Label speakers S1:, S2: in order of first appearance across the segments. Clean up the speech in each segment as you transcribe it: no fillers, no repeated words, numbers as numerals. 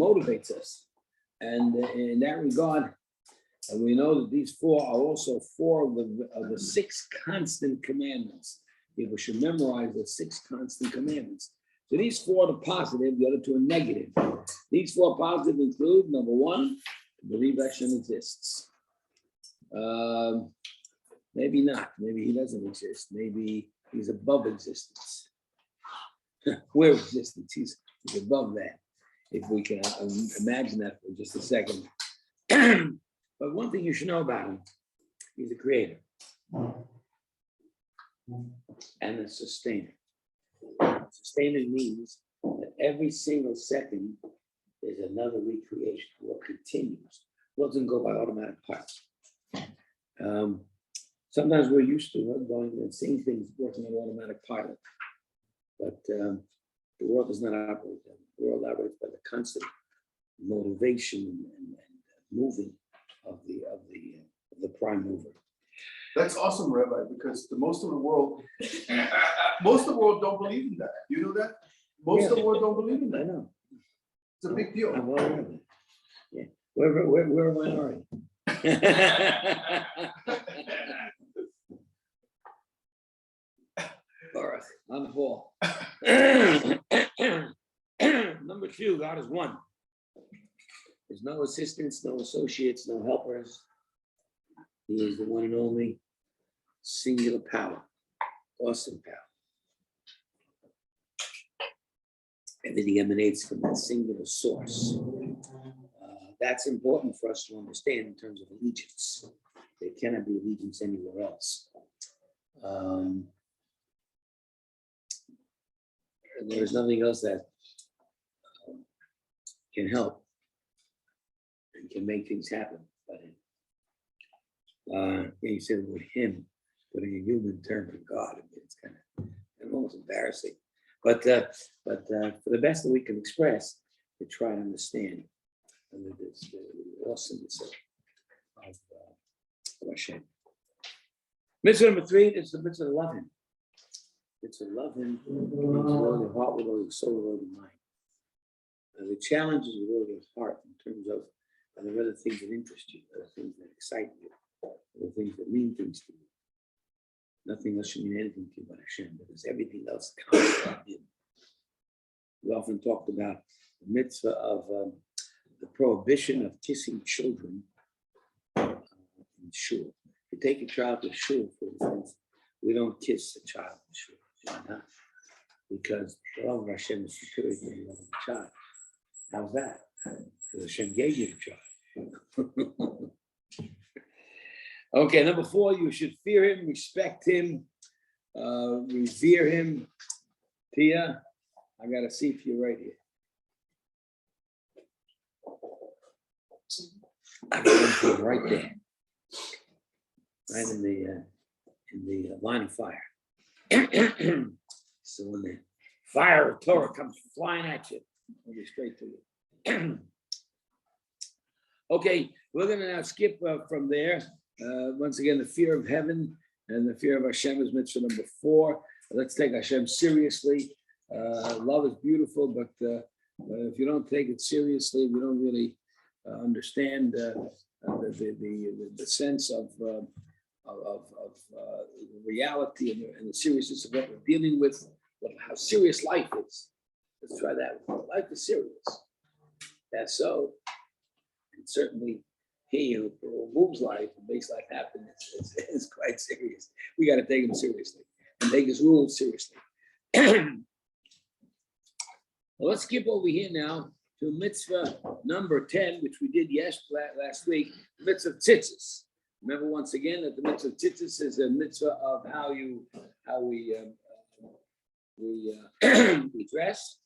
S1: motivates us. And in that regard, we know that these four are also four of the six constant commandments. People should memorize the six constant commandments. So these four are positive, the other two are negative. These four positive include, number one, believe Hashem exists. Maybe not. Maybe he doesn't exist. Maybe he's above existence. We're existence. He's above that. If we can imagine that for just a second. But one thing you should know about him, he's a creator and a sustainer. Sustainer means that every single second is another recreation. What continues. What doesn't go by automatic pilot. Sometimes we're used to going and seeing things working on automatic pilot, but the world does not operate that. The world operates by the constant motivation and moving of the prime mover.
S2: That's awesome, Rabbi, because most of the world don't believe in that. You know that? Most of the world don't believe in
S1: I
S2: that.
S1: know.
S2: It's a big deal.
S1: I'm well aware of it. Yeah, we're a minority. All right, on the ball. Number two, God is one. There's no assistants, no associates, no helpers. He is the one and only singular power, awesome power. Everything emanates from that singular source. That's important for us to understand in terms of allegiance. There cannot be allegiance anywhere else. There's nothing else that can help and can make things happen. But you said with him, putting a human term in God, it's kind of almost embarrassing. But for the best that we can express, to try to understand the awesomeness of Hashem. Mitzvah number three is the mitzvah to love him. Mitzvah to love him with all your heart, with all your soul, with all your mind. The challenge is with all your heart in terms of are there other things that interest you, other things that excite you, other things that mean things to you. Nothing else should mean anything to you but Hashem, because everything else comes from him. We often talked about the mitzvah of the prohibition of kissing children in shul. If you take a child to shul, for instance, we don't kiss a child in shul. Not? Because the love of Hashem is superior to the love of the child. How's that? Because Hashem gave you the child. Okay, number four, you should fear him, respect him, revere him. Tia, I got to see if you're right here. I got him right there, right in the line of fire. So when the fire of Torah comes flying at you, it'll be straight to you. Okay, we're going to now skip from there. Once again, the fear of heaven and the fear of Hashem is mitzvah number four. Let's take Hashem seriously. Love is beautiful, but if you don't take it seriously, we don't really understand the sense of reality and the seriousness of what we're dealing with, how serious life is. Let's try that. Life is serious. That's so. And certainly, he who moves life and makes life happen is quite serious. We got to take him seriously and take his rules seriously. Well, let's skip over here now to mitzvah number 10, which we did last week, mitzvah tzitzis. Remember once again that the mitzvah tzitzis is a mitzvah of how we dress.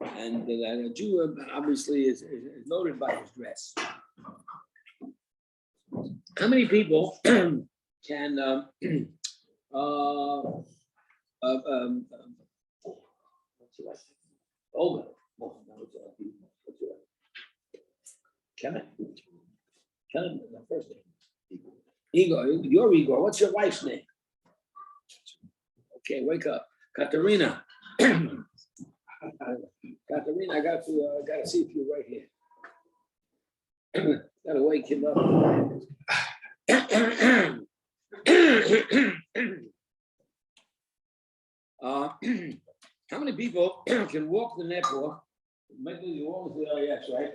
S1: And a Jew obviously is noted by his dress. How many people can Olga? Kevin, the first name. Igor, your Igor. What's your wife's name? Okay, wake up. Katerina. Catherine, I got to see if you're right here. Gotta wake him up. How many people can walk the airport? Maybe you walk the LAX, right?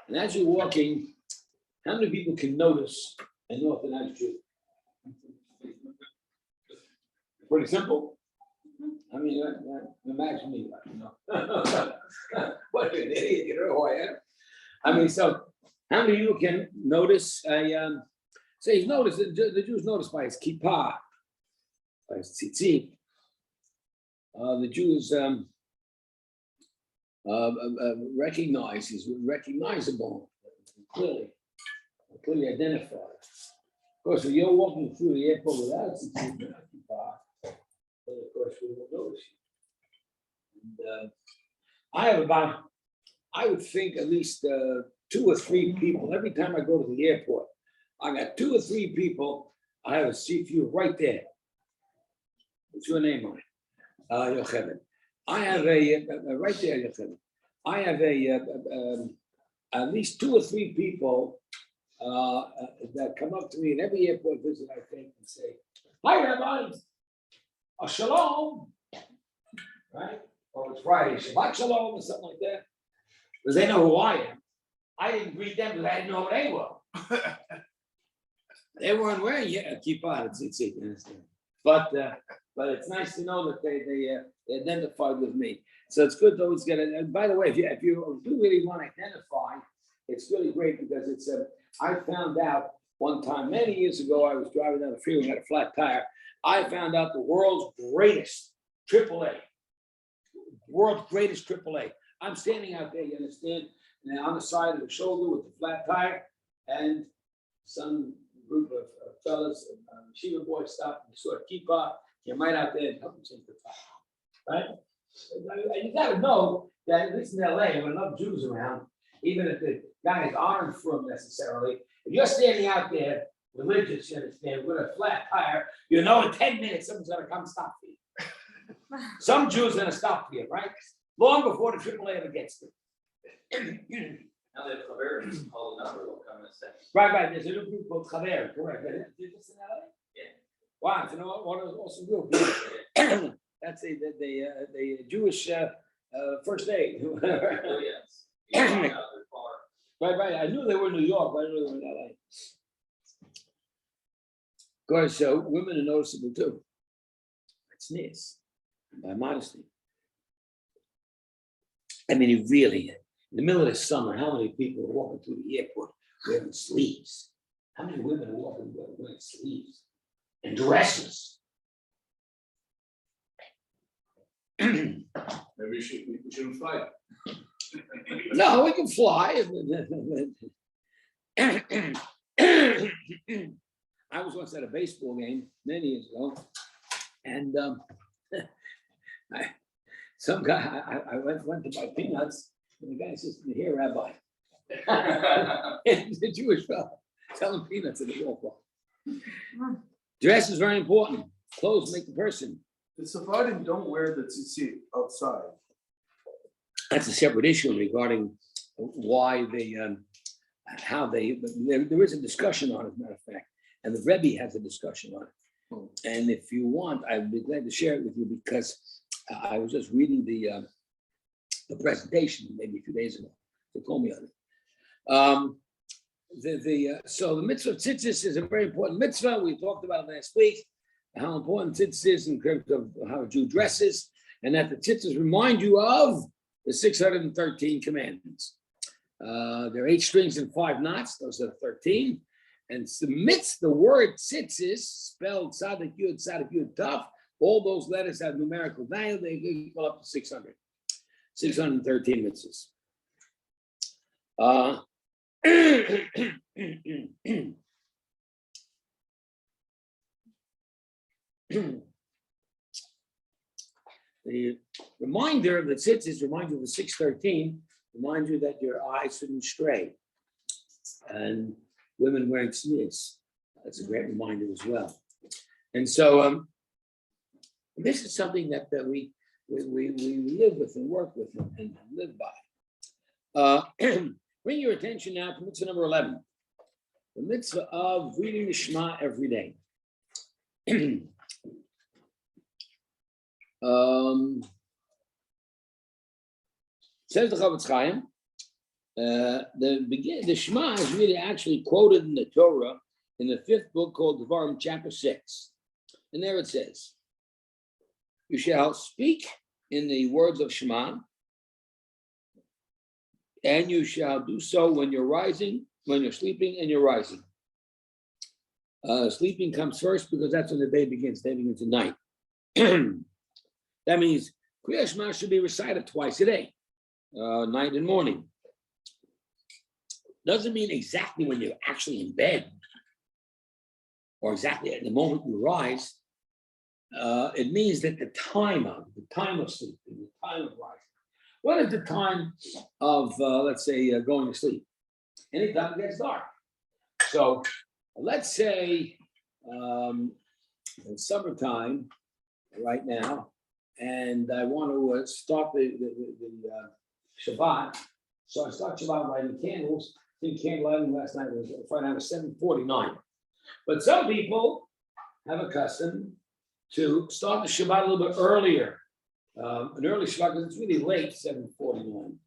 S1: And as you're walking, how many people can notice an Orthodox Jew? Pretty simple. I mean, imagine me, you know. What an idiot, you know who I am. I mean, so how many of you can notice a, say he's noticed, the Jews noticed by his kippah, by his tzitzit. The Jews recognize, he's recognizable, clearly identified. Of course, if you're walking through the airport without tzitzit, then of course we will notice you. And I have about, I would think at least 2 or 3 people, every time I go to the airport, I got 2 or 3 people, I have a seat for you right there. What's your name on it? Yocheved. I have right there, Yocheved. I have at least 2 or 3 people that come up to me in every airport visit I take and say, "Hi, Rabbi, shalom," right? Or it's Friday, Shabbat shalom or something like that, because they know who I am. I didn't greet them because I didn't know who they were. They weren't wearing a kippah, it's you understand. But it's nice to know that they identified with me. So it's good to always get it. And by the way, if you do really want to identify, it's really great because it's I found out one time many years ago, I was driving down the freeway, had a flat tire. I found out the world's greatest AAA. World's greatest AAA. I'm standing out there, you understand, and on the side of the shoulder with the flat tire, and some group of fellas, Shiva boys stopped and saw a kippah, came right out there and helped them change the tire. Right? You gotta know that at least in LA, with enough Jews around, even if the guys aren't from necessarily, if you're standing out there religious, you understand, with a flat tire, you know in 10 minutes someone's gonna come stop for you. Some Jews are gonna stop for you, right? Long before the AAA ever gets there.
S3: Now that Claver is called a number will come in a second.
S1: Right, there's a little group called Chaver, correct? Did this in LA?
S3: Yeah.
S1: Wow, you know what an awesome group. That's the Jewish first aid.
S3: Oh, yes. You walk out their car.
S1: Right. I knew they were in New York, but I didn't know they were in LA. Of course, women are noticeable too. It's nice, by modesty. I mean, you really, in the middle of the summer, how many people are walking through the airport wearing sleeves? How many women are walking wearing sleeves and dresses?
S2: Maybe we shouldn't fly.
S1: No, we can fly. I was once at a baseball game many years ago, and some guy, I went to buy peanuts, and the guy says, "Here, Rabbi." He's a Jewish fellow selling peanuts at the ballpark. Dress is very important. Clothes make the person.
S2: The Sephardim don't wear the tzitzit outside.
S1: That's a separate issue regarding why they, how they, there is a discussion on it, as a matter of fact, and the Rebbe has a discussion on it. And if you want, I'd be glad to share it with you because I was just reading the presentation maybe a few days ago. They told me on it. So the mitzvah of tzitzis is a very important mitzvah. We talked about it last week, how important tzitzis is in terms of how a Jew dresses, and that the tzitzis remind you of the 613 commandments. There are 8 strings and 5 knots. Those are 13. And the word tzitzis, spelled Tzadik Yud Taf, all those letters have numerical value. They equal up to 600. 613 mitzvahs. The reminder of the tzitzis remind you of the 613, remind you that your eyes shouldn't stray. And women wearing tznius, that's a great reminder as well. And so this is something that we we live with and work with and live by. Bring your attention now to mitzvah number 11, the mitzvah of reading the Shema every day. Says the Chavetz Chaim, the Shema is really actually quoted in the Torah in the 5th book called Devarim, chapter 6. And there it says, you shall speak in the words of Shema, and you shall do so when you're rising, when you're sleeping, and you're rising. Sleeping comes first because that's when the day begins. Day begins at night. That means Kriya Shema should be recited twice a day, night and morning. Doesn't mean exactly when you're actually in bed or exactly at the moment you rise. It means that the time of sleeping, the time of rising. What is the time of, let's say, going to sleep? Anytime it gets dark. So let's say in summertime right now, and I want to start the Shabbat. So I start Shabbat lighting candles. I think candle lighting last night was right around 7:49. But some people have a custom to start the Shabbat a little bit earlier. An early Shabbat because it's really late, 7:49.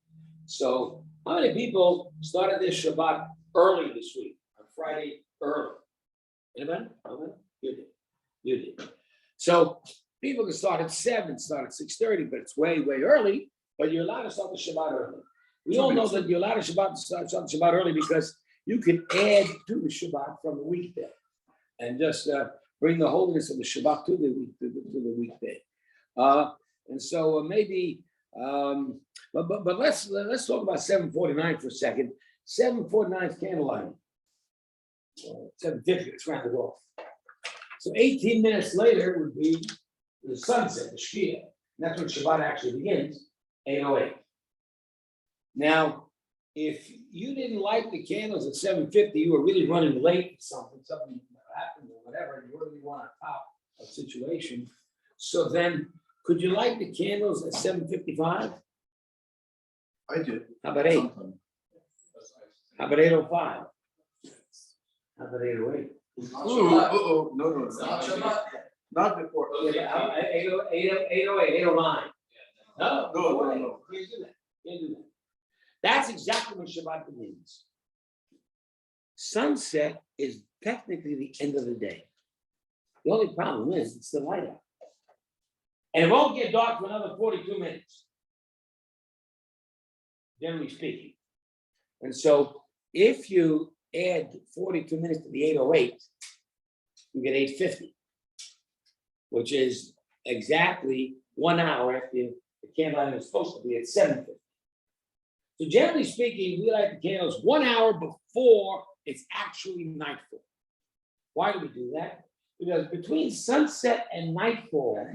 S1: So how many people started their Shabbat early this week, on Friday early? Anybody? You did. You did. So people can start at 7, start at 6:30, but it's way, way early. But you're allowed to start the Shabbat early. We all know that you're allowed to start the Shabbat early because you can add to the Shabbat from the weekday and just bring the holiness of the Shabbat to the weekday. And so maybe, but let's talk about 7:49 for a second. 7:49 is candle lighting. 7:50, it's rounded off. So 18 minutes later would be the sunset, the Shkia. And that's when Shabbat actually begins, 8:08. Now, if you didn't light the candles at 7:50, you were really running late, something happened or whatever, and you really want on top of the situation. So then, could you light the candles at 7:55?
S2: I did.
S1: How about 8? How about 8:05? How about 8:08?
S2: No. Not before.
S1: Yeah, 8:08, 8:09. No.
S2: No.
S1: Can't do that. Can't do that. That's exactly when Shabbat begins. Sunset is technically the end of the day. The only problem is it's the light out. And it won't get dark for another 42 minutes, generally speaking. And so if you add 42 minutes to the 8:08, you get 8:50, which is exactly 1 hour after the candle lighting is supposed to be at 7:50. So generally speaking, we light the candles 1 hour before it's actually nightfall. Why do we do that? Because between sunset and nightfall,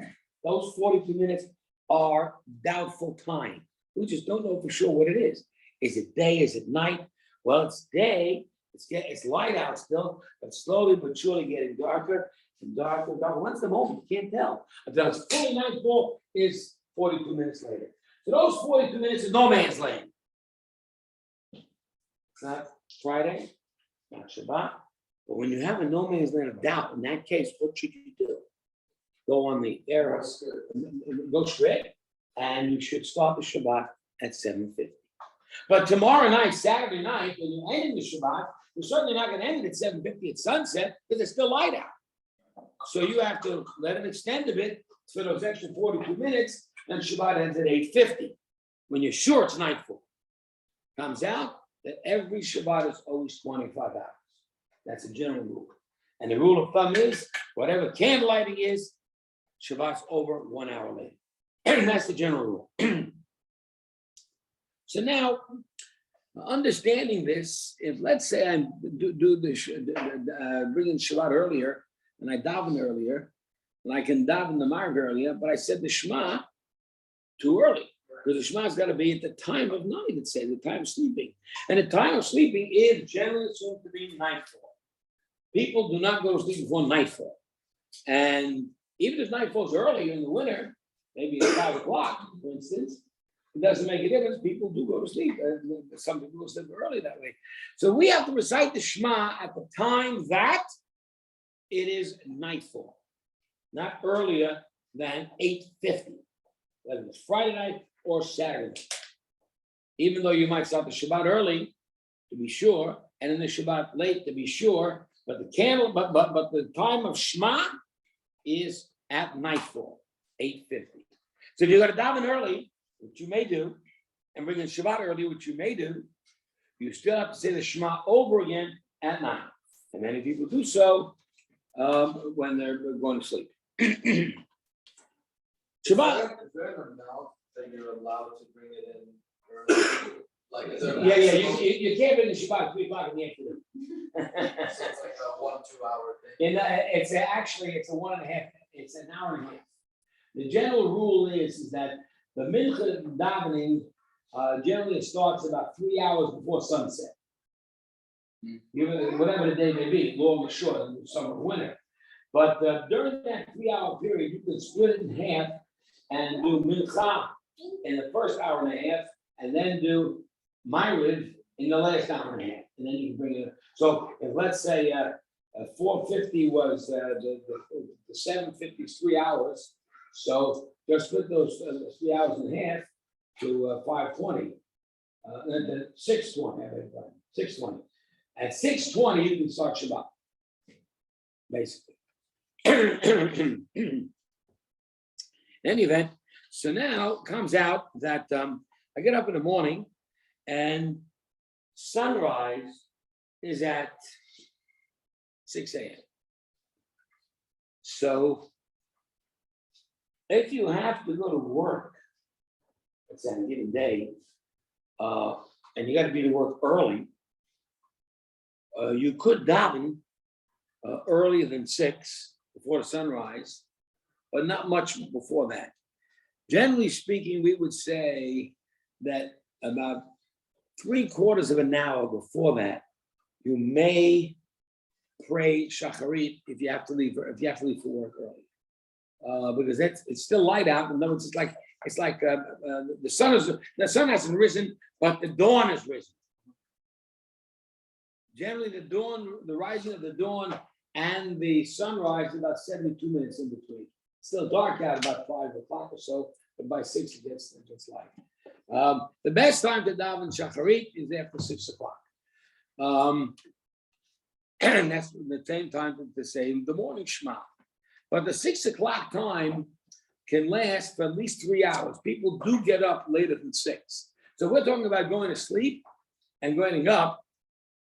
S1: those 42 minutes are doubtful time. We just don't know for sure what it is. Is it day? Is it night? Well, it's day. It's light out still, but slowly but surely getting darker and darker and darker. When's the moment? You can't tell. Until it's fully nightfall is 42 minutes later. So those 42 minutes is no man's land. It's not Friday, not Shabbat. But when you have a no man's land of doubt, in that case, what should you do? Go on the arrow, go straight, and you should start the Shabbat at 7:50. But tomorrow night, Saturday night, when you're ending the Shabbat, you're certainly not going to end it at 7:50 at sunset because it's still light out. So you have to let it extend a bit for those extra 42 minutes, and Shabbat ends at 8:50 when you're sure it's nightfall. Comes out that every Shabbat is always 25 hours. That's a general rule. And the rule of thumb is whatever candle lighting is, Shabbat's over 1 hour later. And that's the general rule. So now, understanding this, if let's say I bring in Shabbat earlier, and I daven earlier, and I can daven the Maariv earlier, but I said the Shema too early. Because the Shema's got to be at the time of night, it says, the time of sleeping. And the time of sleeping is generally assumed to be nightfall. People do not go to sleep before nightfall. And even if nightfall's early in the winter, maybe at 5 o'clock, for instance, it doesn't make a difference. People do go to sleep. Some people go to sleep early that way. So we have to recite the Shema at the time that it is nightfall, not earlier than 8:50, whether it's Friday night or Saturday night. Even though you might start the Shabbat early, to be sure, and then the Shabbat late, to be sure, but the time of Shema is at nightfall, 8:50. So if you're going to daven early, which you may do, and bring in Shabbat early, which you may do, you still have to say the Shema over again at night. And many people do so when they're going to sleep. Shabbat.
S3: Is there an amount that you're allowed to bring it in early? Like, is there?
S1: Yeah, you can't bring the Shabbat at 3 o'clock in the afternoon.
S3: So it's like a 1-2 hour thing.
S1: It's a 1.5, it's an hour and a half. The general rule is that the mincha davening generally starts about 3 hours before sunset. Whatever the day may be, long or short, in summer or winter. But during that 3 hour period, you can split it in half and do mincha in the first hour and a half, and then do Ma'ariv in the last hour and a half, and then you can bring it. So if let's say 4:50 was the 7:50 is 3 hours, so just split those 3 hours and a half to 5:20, 6:20, 6:20. At 6:20 you can start Shabbat, basically. In any event, so now comes out that I get up in the morning and sunrise is at 6 a.m. So if you have to go to work, it's on a given day, and you got to be to work early, you could daven earlier than 6 before the sunrise, but not much before that. Generally speaking, we would say that about 3/4 of an hour before that, you may pray shacharit if you have to leave for work early, because it's still light out. In other words, it's like the sun hasn't risen, but the dawn has risen. Generally, the rising of the dawn and the sunrise is about 72 minutes in between. It's still dark out about 5 o'clock or so, but by 6 it gets light. The best time to daven shacharit is after 6 o'clock. And that's the same time to say the morning Shema. But the 6 o'clock time can last for at least 3 hours. People do get up later than 6. So we're talking about going to sleep and getting up.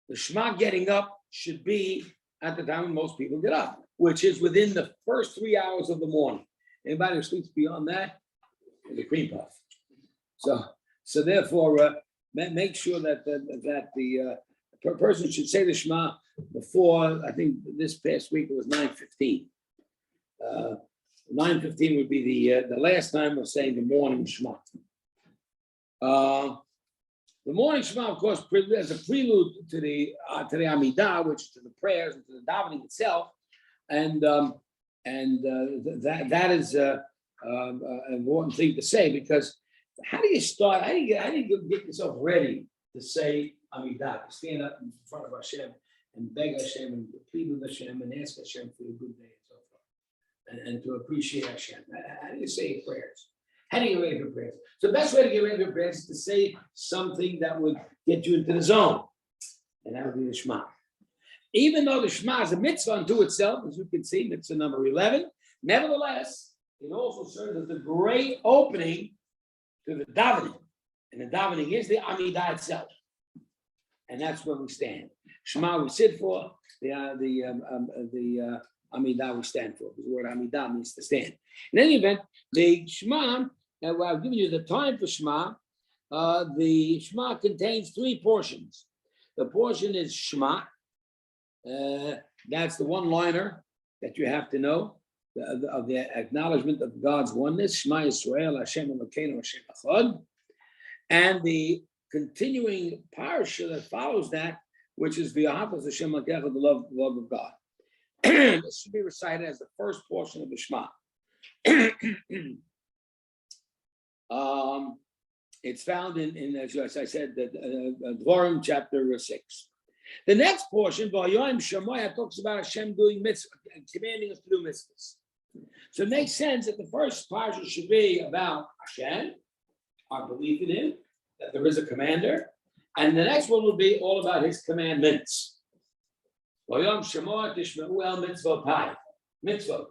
S1: The Shema getting up should be at the time when most people get up, which is within the first 3 hours of the morning. Anybody who sleeps beyond that, the cream puff. So therefore, make sure that the person should say the Shema before. I think this past week it was 9:15. 9:15 would be the last time of saying the morning Shema. The morning Shema, of course, as a prelude to the Amidah, which is to the prayers and to the davening itself, and that is an important thing to say, because how do you start? How do you get yourself ready to say Amidah, to stand up in front of Hashem and beg Hashem and plead with Hashem and ask Hashem for a good day and so forth, and to appreciate Hashem? How do you say your prayers? How do you get ready for prayers? So the best way to get ready for prayers is to say something that would get you into the zone, and that would be the Shema. Even though the Shema is a mitzvah unto itself, as you can see, mitzvah number 11, nevertheless, it also serves as a great opening to the davening. And the davening is the Amidah itself. And that's where we stand. Shema we sit for, the Amidah we stand for, because the word Amidah means to stand. In any event, the Shema, now I've given you the time for Shema. The Shema contains 3 portions. The portion is Shema. That's the one-liner that you have to know, of the acknowledgement of God's oneness. Shema Yisrael, Hashem Elokeinu, Hashem Echad. And the continuing parasha that follows that, which is V'ahavas Hashem Elokecha, the love of God. This should be recited as the first portion of the Shema. It's found in as I said, Dvarim chapter 6. The next portion, Vayom Shemoyah, talks about Hashem doing mitzvah, commanding us to do mitzvahs. So it makes sense that the first parsha should be about Hashem, our belief in Him, that there is a commander, and the next one will be all about His commandments. Vayom Shemoyah Tishme'u El Mitzvotai, mitzvah.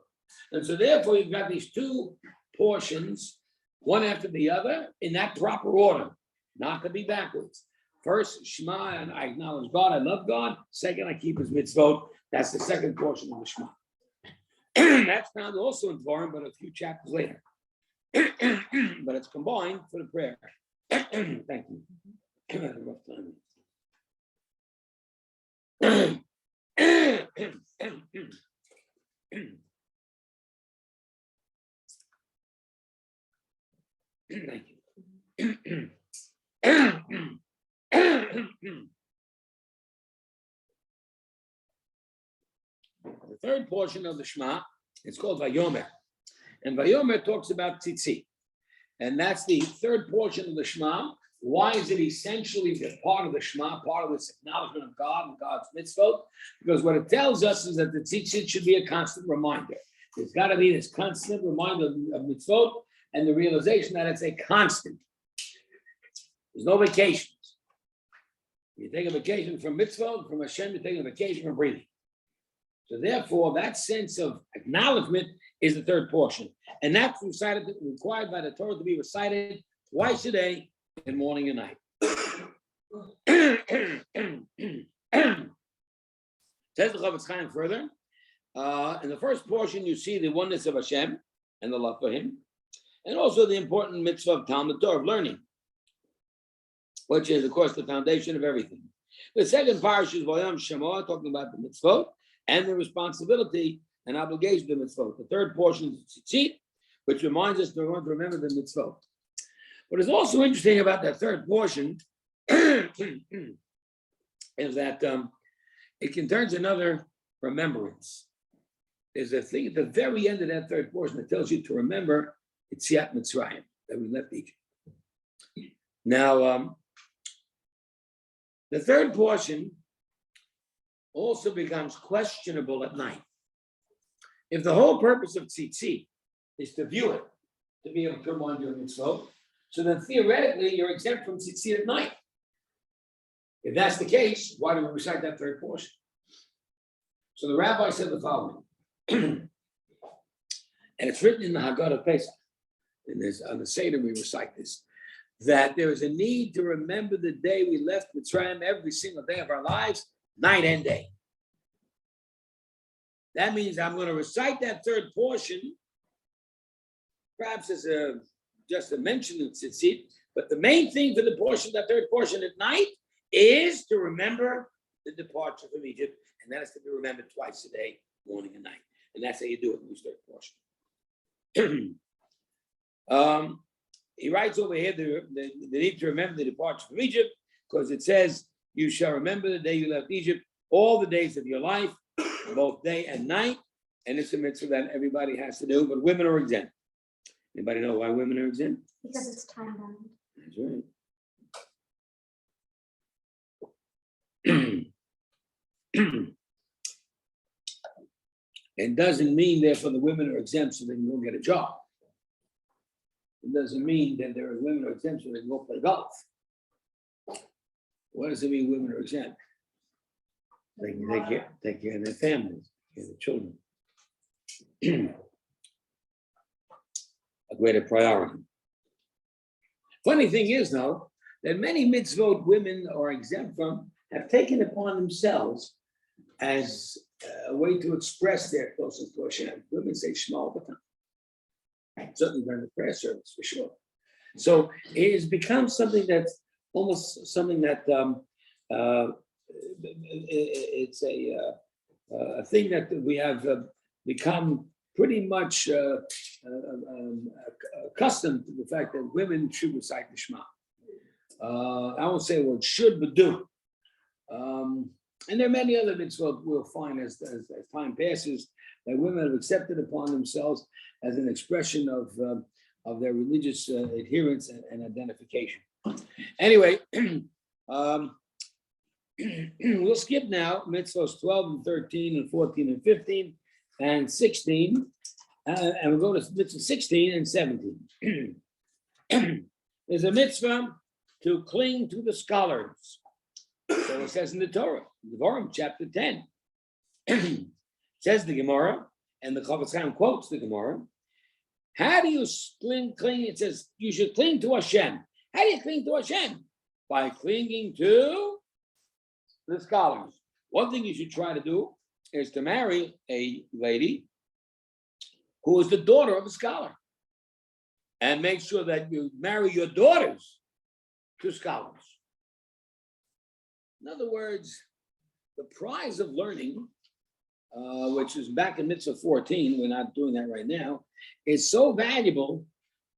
S1: And so therefore you've got these two portions, one after the other, in that proper order, not to be backwards. First, Shema, and I acknowledge God, I love God. Second, I keep His mitzvot. That's the second portion of the Shema. That's found also in Dvarim, but a few chapters later. But it's combined for the prayer. Thank you. I had a rough time. Thank you. The third portion of the Shema, it's called Vayomer. And Vayomer talks about tzitzit. And that's the third portion of the Shema. Why is it essentially a part of the Shema, part of this acknowledgement of God and God's mitzvot? Because what it tells us is that the tzitzit should be a constant reminder. There's got to be this constant reminder of mitzvot and the realization that it's a constant. There's no vacations. You take a vacation from mitzvot, from Hashem, you take a vacation from breathing. So therefore, that sense of acknowledgement is the third portion. And that's required by the Torah to be recited twice a day, in morning and night. Says the Chavetz Chaim further. In the first portion, you see the oneness of Hashem and the love for Him, and also the important mitzvah of Talmud Torah, of learning, which is, of course, the foundation of everything. The second parsha is Vayom Shemoah, talking about the mitzvot and the responsibility and obligation of the mitzvot. The third portion is Tzitzit, which reminds us to remember the mitzvot. What is also interesting about that third portion is that it contains another remembrance. There's a thing at the very end of that third portion that tells you to remember Yetziat Mitzrayim, that we left Egypt. Now, the third portion also becomes questionable at night. If the whole purpose of tzitzit is to view it, to be able to remind you of mitzvot, so then theoretically you're exempt from tzitzit at night. If that's the case, why do we recite that third portion? So the rabbi said the following, and it's written in the Haggadah Pesach, and there's on the Seder we recite this, that there is a need to remember the day we left Mitzrayim every single day of our lives, night and day. That means I'm going to recite that third portion, perhaps as just a mention of tzitzit, but the main thing for the portion, that third portion at night, is to remember the departure from Egypt, and that is to be remembered twice a day, morning and night. And that's how you do it in this third portion. He writes over here the need to remember the departure from Egypt, because it says, you shall remember the day you left Egypt, all the days of your life, both day and night. And it's a mitzvah that everybody has to do, but women are exempt. Anybody know why women are exempt?
S4: Because it's time bound.
S1: That's right. It doesn't mean therefore the women are exempt so they can go get a job. It doesn't mean that there are women who are exempt so they can go play golf. What does it mean women are exempt? They can take care of their families, take care of their children. A greater priority. Funny thing is, though, that many mitzvot women are exempt from have taken upon themselves as a way to express their closeness to Hashem. Women say Shema all the time. Certainly during the prayer service, for sure. So it has become something that's almost something that it's a thing that we have become pretty much accustomed to the fact that women should recite the Shema. I won't say what should, but do. And there are many other mitzvot we'll find as time passes that women have accepted upon themselves as an expression of their religious adherence and identification. Anyway, we'll skip now mitzvahs 12 and 13 and 14 and 15 and 16, and we'll go to mitzvah 16 and 17. There's a mitzvah to cling to the scholars. So it says in the Torah, Devarim chapter 10. Says the Gemara, and the Chofetz Chaim quotes the Gemara. How do you cling? It says you should cling to Hashem. How do you cling to Hashem? By clinging to the scholars. One thing you should try to do is to marry a lady who is the daughter of a scholar. And make sure that you marry your daughters to scholars. In other words, the prize of learning, which is back in Mitzvah 14, we're not doing that right now, is so valuable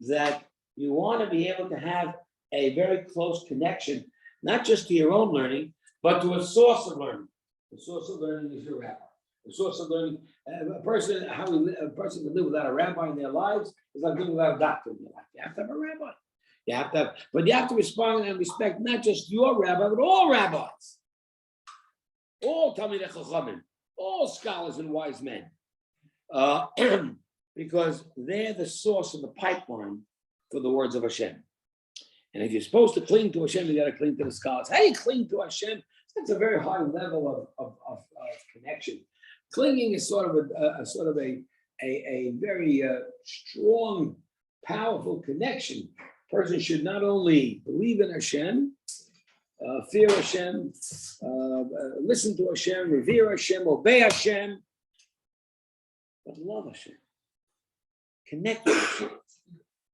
S1: that you want to be able to have a very close connection, not just to your own learning, but to a source of learning. The source of learning is your rabbi. The source of learning, a person can live without a rabbi in their lives is like living without a doctor in their life. You have to have a rabbi. But you have to respond and respect not just your rabbi, but all rabbis, all Talmidei Chachamim, all scholars and wise men, because they're the source of the pipeline for the words of Hashem. And if you're supposed to cling to Hashem, you got to cling to the scholars. How do you cling to Hashem? That's a very high level of connection. Clinging is sort of a very strong, powerful connection. Person should not only believe in Hashem, fear Hashem, listen to Hashem, revere Hashem, obey Hashem, but love Hashem, connect with Hashem,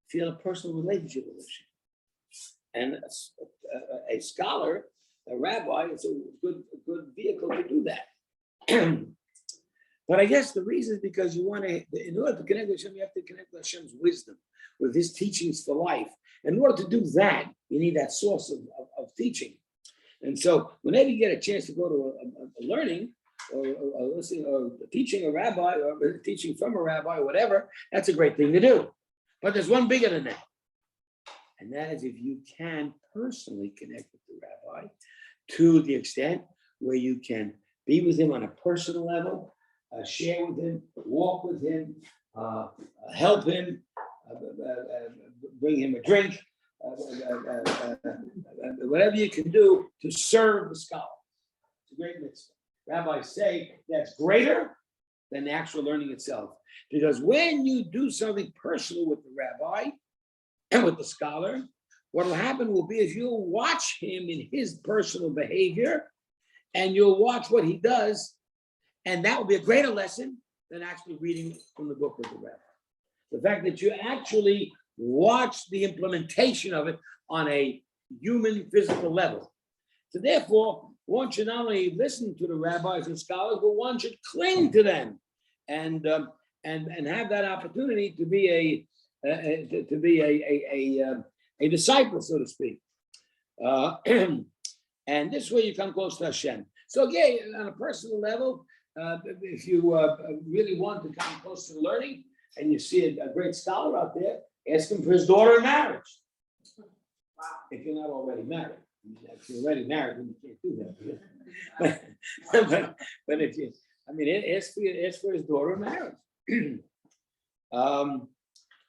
S1: feel a personal relationship with Hashem. And a scholar, a rabbi, is a good vehicle to do that. But I guess the reason is because you want to, in order to connect with Hashem, you have to connect with Hashem's wisdom, with His teachings for life. In order to do that, you need that source of teaching. And so whenever you get a chance to go to a learning or listening or teaching a rabbi or teaching from a rabbi or whatever, that's a great thing to do. But there's one bigger than that. And that is if you can personally connect with the rabbi to the extent where you can be with him on a personal level, share with him, walk with him, help him, bring him a drink, whatever you can do to serve the scholar. It's a great mitzvah. Rabbis say that's greater than the actual learning itself. Because when you do something personal with the rabbi and with the scholar, what will happen will be is you'll watch him in his personal behavior and you'll watch what he does. And that will be a greater lesson than actually reading from the book of the rabbi. The fact that you actually watch the implementation of it on a human physical level. So therefore, one should not only listen to the rabbis and scholars, but one should cling to them and have that opportunity to be a disciple, so to speak. And this way you come close to Hashem. So again, on a personal level, if you really want to come close to learning and you see a great scholar out there, ask him for his daughter in marriage. Wow. If you're not already married. If you're already married, then you can't do that. But if you, ask for his daughter in marriage.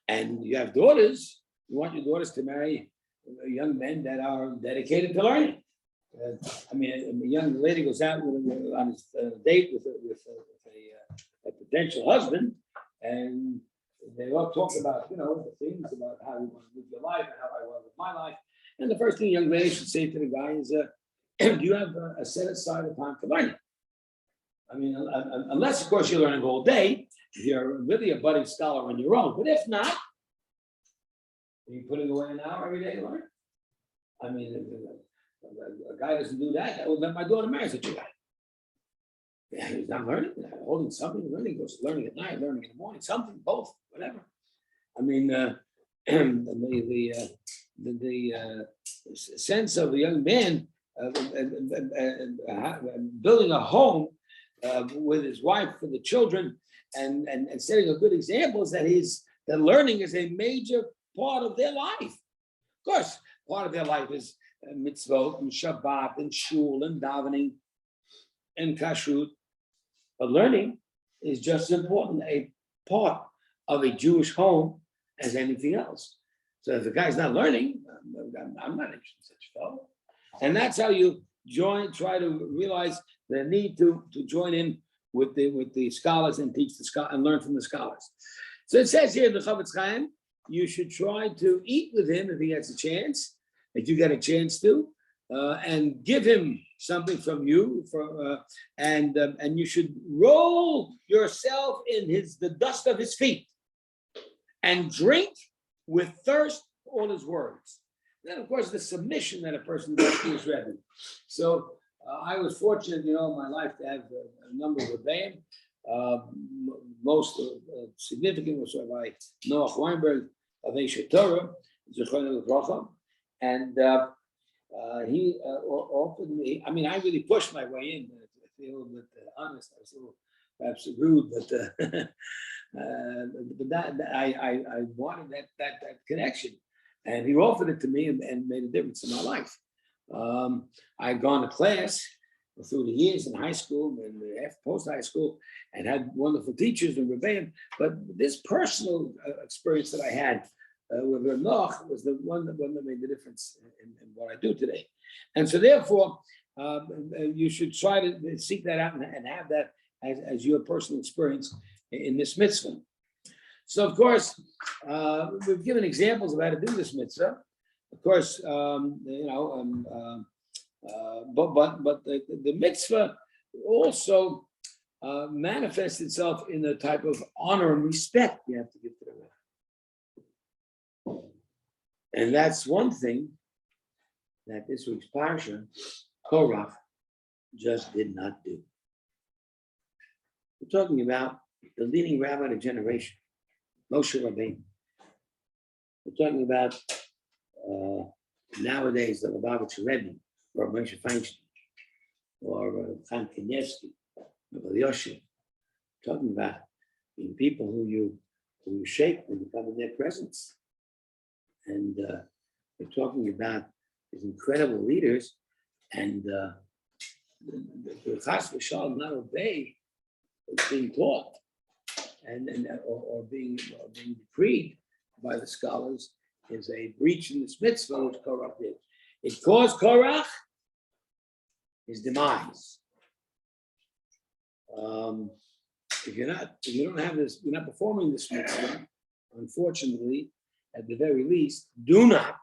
S1: And you have daughters, you want your daughters to marry young men that are dedicated to learning. A young lady goes out on a date with a potential husband, and they all talk about, the things about how you want to live your life and how I want to live my life. And the first thing a young lady should say to the guy is, do you have a set aside of time for learning? Unless, of course, you're learning all day, you're really a budding scholar on your own. But if not, are you putting away an hour every day to learn? A guy doesn't do that. I will let my daughter marry such a guy. Yeah, he's not learning, holding something, learning, goes learning at night, learning in the morning, something, both, whatever. The sense of a young man building a home with his wife for the children and setting a good example is that learning is a major part of their life. Of course, part of their life is mitzvot and Shabbat and shul and davening and kashrut. But learning is just as important a part of a Jewish home as anything else. So if the guy's not learning, I'm not interested in such a fellow. And that's how you try to realize the need to join in with the scholars and teach the scholar and learn from the scholars. So it says here in the Chavetz Chaim, you should try to eat with him if he gets a chance, if you get a chance to, and give him something from you, and you should roll yourself in the dust of his feet, and drink with thirst all his words. Then, of course, the submission that a person does to his Rebbe. So I was fortunate, in my life to have a number of Rebbeim. Most significant was Rabbi Noach Weinberg of Eshet Torah, Zechron Lebracha, and he offered me. I mean, I really pushed my way in. I feel a little bit honest. I was a little perhaps rude, but that I wanted that connection, and he offered it to me and made a difference in my life. I had gone to class through the years in high school and post high school, and had wonderful teachers and rebbeim. But this personal experience that I had with Reb Noach was the one that made the difference in what I do today. And so, therefore, you should try to seek that out and have that as your personal experience in this mitzvah. So, of course, we've given examples of how to do this mitzvah. Of course, but the mitzvah also manifests itself in the type of honor and respect you have to give to the Rebbe. And that's one thing that this week's parsha, Korach, just did not do. We're talking about the leading rabbi of the generation, Moshe Rabbeinu. We're talking about nowadays the Lubavitcher Rebbe, or Moshe Feinstein, or Chaim Kanievsky, or Yosef. Talking about being people who you shake when you come in their presence. And we're talking about these incredible leaders, and the Chas v'Shalom not obey what's being taught, or being decreed by the scholars is a breach in this mitzvah which Korach did. It caused Korach his demise. If you don't have this, you're not performing this mitzvah, unfortunately, at the very least, do not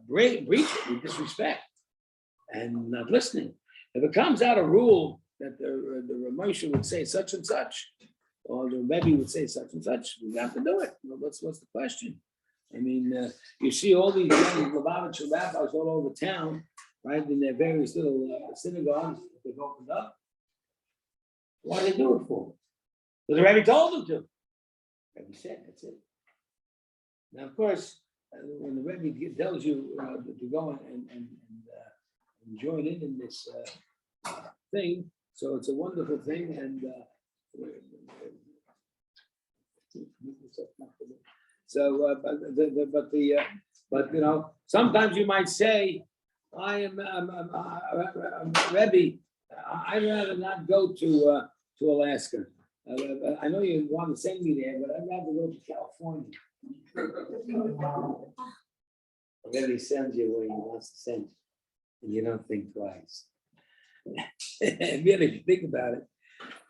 S1: breach it with disrespect and not listening. If it comes out a rule that the Ramosha would say such and such, or the Rebbe would say such and such, we have to do it. Well, what's the question? I mean, you see all these young Lubavitcher rabbis all over town, right, in their various little synagogues that they've opened up. Why do they do it for? Because the Rebbe told them to. The Rebbe said, that's it. Now, of course, when the Rebbe tells you to go and join in this thing, so it's a wonderful thing, and so, but sometimes you might say, I'm Rebbe. I'd rather not go to Alaska. I know you want to send me there, but I'd rather go to California. Rebbe sends you where he wants to send you, and you don't think twice. Really, if you think about it,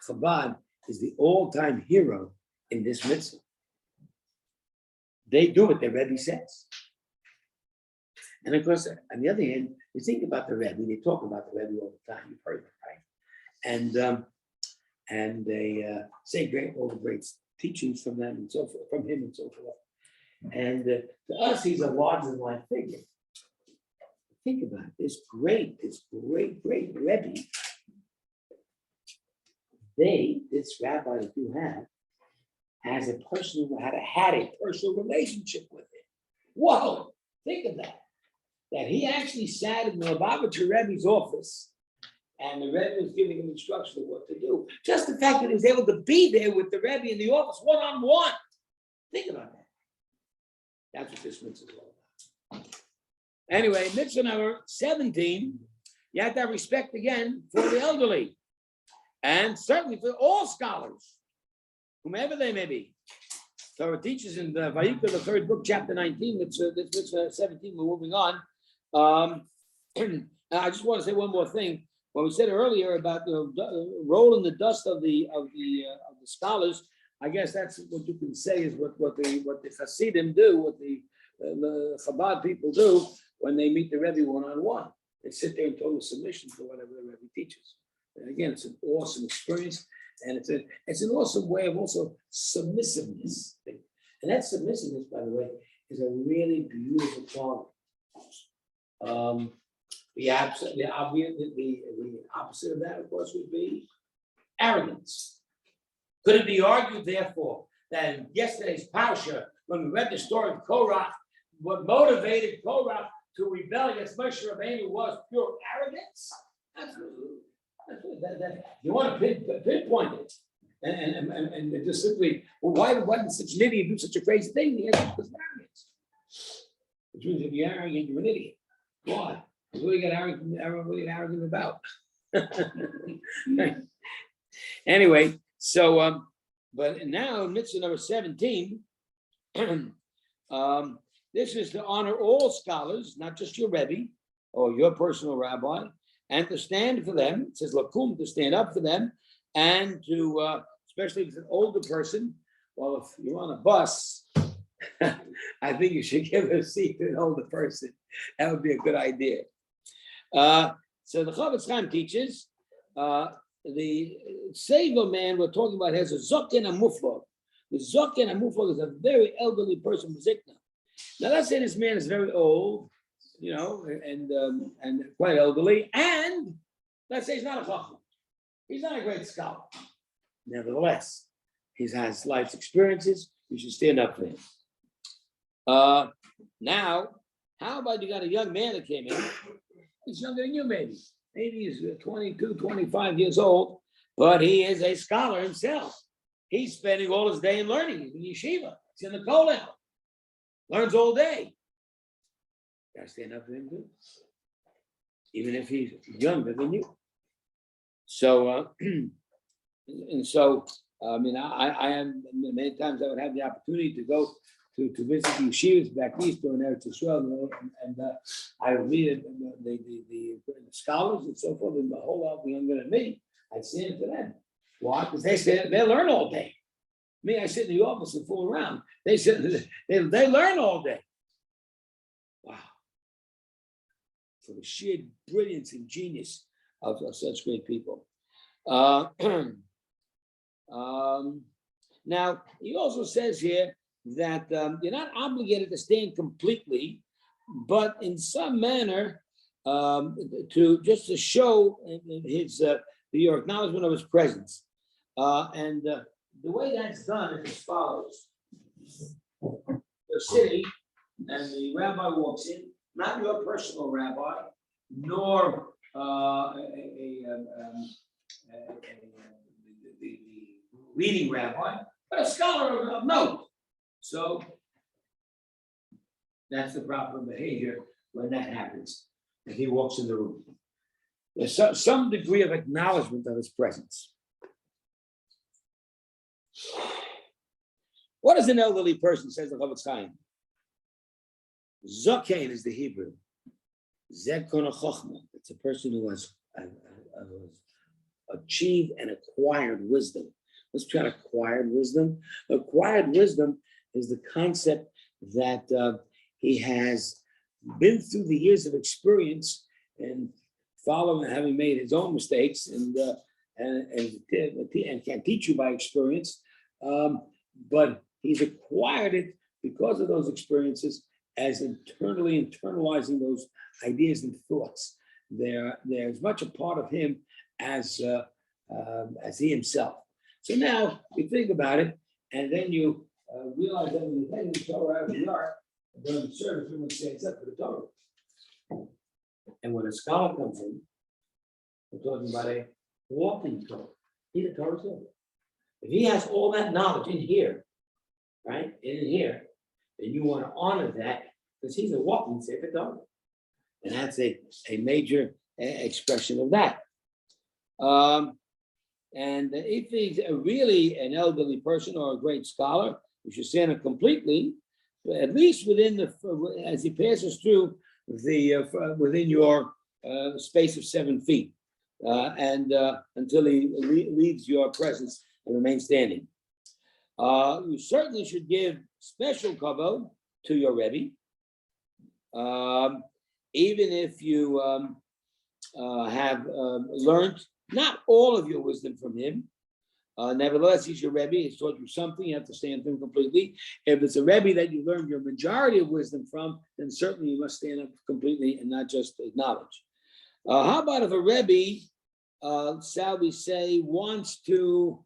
S1: Chabad is the all-time hero in this mitzvah. They do what the Rebbe says. And of course, on the other hand, you think about the Rebbe, they talk about the Rebbe all the time, you've heard it, right? And they say all the great teachings from them and so forth, from him and so forth. And to us, he's a larger-than-life figure. Think about it, this great Rebbe, this rabbi that you have, has a person who had a personal relationship with him. Whoa, think of that. That he actually sat in the Lubavitcher Rebbe's office and the Rebbe was giving him instructions of what to do. Just the fact that he was able to be there with the Rebbe in the office, one-on-one. Think about that. That's what this mitzvah is all about. Anyway, mitzvah number 17, you have to have respect again for the elderly, and certainly for all scholars, whomever they may be. Torah teaches in the Vayikra, the 3rd book, chapter 19, it's 17, we're moving on. I just want to say one more thing. What we said earlier about the rolling the dust of the scholars, I guess that's what you can say is what the Hasidim do, what the Chabad people do when they meet the Rebbe one-on-one. They sit there in total submission to whatever the Rebbe teaches. And again, it's an awesome experience, and it's an awesome way of also submissiveness. And that submissiveness, by the way, is a really beautiful quality. The opposite of that, of course, would be arrogance. Could it be argued, therefore, that in yesterday's parsha, when we read the story of Korach, what motivated Korach to rebel against Moshe Rabbeinu was pure arrogance? Absolutely. You want to pinpoint it, and just simply, well, why did such an idiot do such a crazy thing? The answer was arrogance. Which means if you're arrogant, you're an idiot. Why? What do you get arrogant about? Anyway, so but now mitzvah number 17. This is to honor all scholars, not just your Rebbe or your personal rabbi, and to stand for them. It says lakum, to stand up for them, and to especially if it's an older person. Well, if you're on a bus, I think you should give a seat to an older person. That would be a good idea. So the Chavetz Chaim teaches the Seiva man we're talking about has a zoken amuflog. The zoken amuflog is a very elderly person, Zikna. Now let's say this man is very old, and quite elderly, and let's say he's not a chacham. He's not a great scholar. Nevertheless, he has life's experiences. You should stand up for him. Now, how about you got a young man that came in? He's younger than you, maybe. Maybe he's 22, 25 years old, but he is a scholar himself. He's spending all his day in learning. He's in yeshiva. He's in the kollel. Learns all day. You gotta stand up for him too, even if he's younger than you. So, and so, I mean, I am many times I would have the opportunity to go to visit the yeshivas back east or in Eretz Yisrael, and I would meet the scholars and so forth, and the whole lot younger than me. I'd stand for them. Why? Because they learn all day. Me, I sit in the office and fool around. They learn all day. Wow. For the sheer brilliance and genius of such great people. Now, he also says here that you're not obligated to stand completely, but in some manner to show your acknowledgement of his presence. And the way that's done is as follows. You're sitting, and the rabbi walks in, not your personal rabbi, nor the leading rabbi, but a scholar of note. So that's the proper behavior when that happens, if he walks in the room. There's some degree of acknowledgement of his presence. What is an elderly person, says the Chavetz Chaim? Zokein is the Hebrew. Zed Kona Chochma. It's a person who has achieved and acquired wisdom. Let's try acquired wisdom. Acquired wisdom is the concept that he has been through the years of experience and following, having made his own mistakes, and can teach you by experience. But he's acquired it because of those experiences, as internalizing those ideas and thoughts. They're as much a part of him as he himself. So now you think about it, and then you realize that when you take the Torah out of the ark, during the service, we would say it's up for the Torah. And when a scholar comes in, We're talking about a walking Torah. He's a Torah servant. If he has all that knowledge in here, right, in here, then you want to honor that because he's a walking Sefer Torah. And that's a major expression of that. And if he's really an elderly person or a great scholar, you should stand it completely, at least within as he passes through within your space of 7 feet, and until he leaves your presence and remains standing. You certainly should give special kavod to your Rebbe, even if you have learned not all of your wisdom from him. Nevertheless, he's your Rebbe. He's taught you something. You have to stand to him completely. If it's a Rebbe that you learned your majority of wisdom from, then certainly you must stand up completely and not just acknowledge. How about if a Rebbe, shall we say, wants to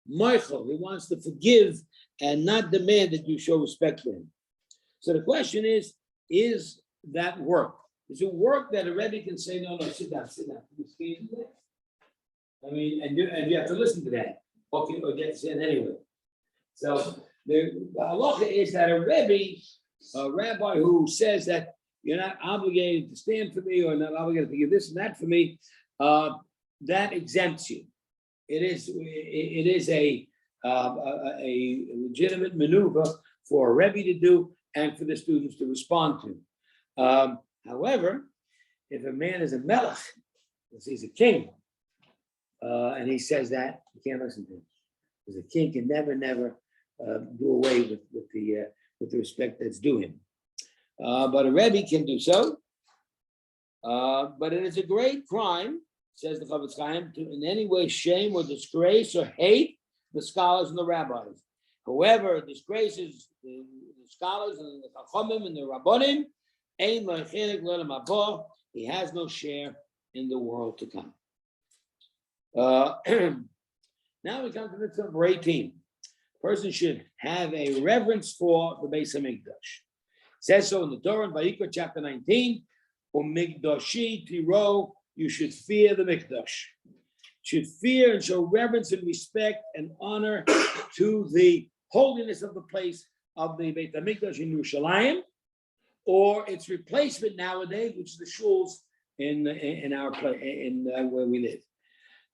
S1: Michael, he wants to forgive and not demand that you show respect to him. So the question is that work? Is it work that a Rebbe can say, no, sit down. I mean, and you have to listen to that, or get to say it anyway. So the halacha is that a Rebbe, a rabbi who says that you're not obligated to stand for me or not obligated to give this and that for me, that exempts you. It is a legitimate maneuver for a Rebbe to do and for the students to respond to. However, if a man is a melech, he's a king, and he says that, you can't listen to him. Because a king can never do away with the respect that's due him. But a Rebbe can do so. But it is a great crime, says the Chofetz Chaim, to in any way shame or disgrace or hate the scholars and the rabbis. Whoever disgraces the scholars and the Chachamim and the Rabbonim, he has no share in the world to come. Now we come to mitzvah number 18. Person should have a reverence for the Beis Hamikdash. It says so in the Torah in Vayikra chapter 19. Umigdashi tiro, you should fear the Mikdash. Should fear and show reverence and respect and honor to the holiness of the place of the Beit Hamikdash in Yerushalayim, or its replacement nowadays, which is the shuls in our place where we live.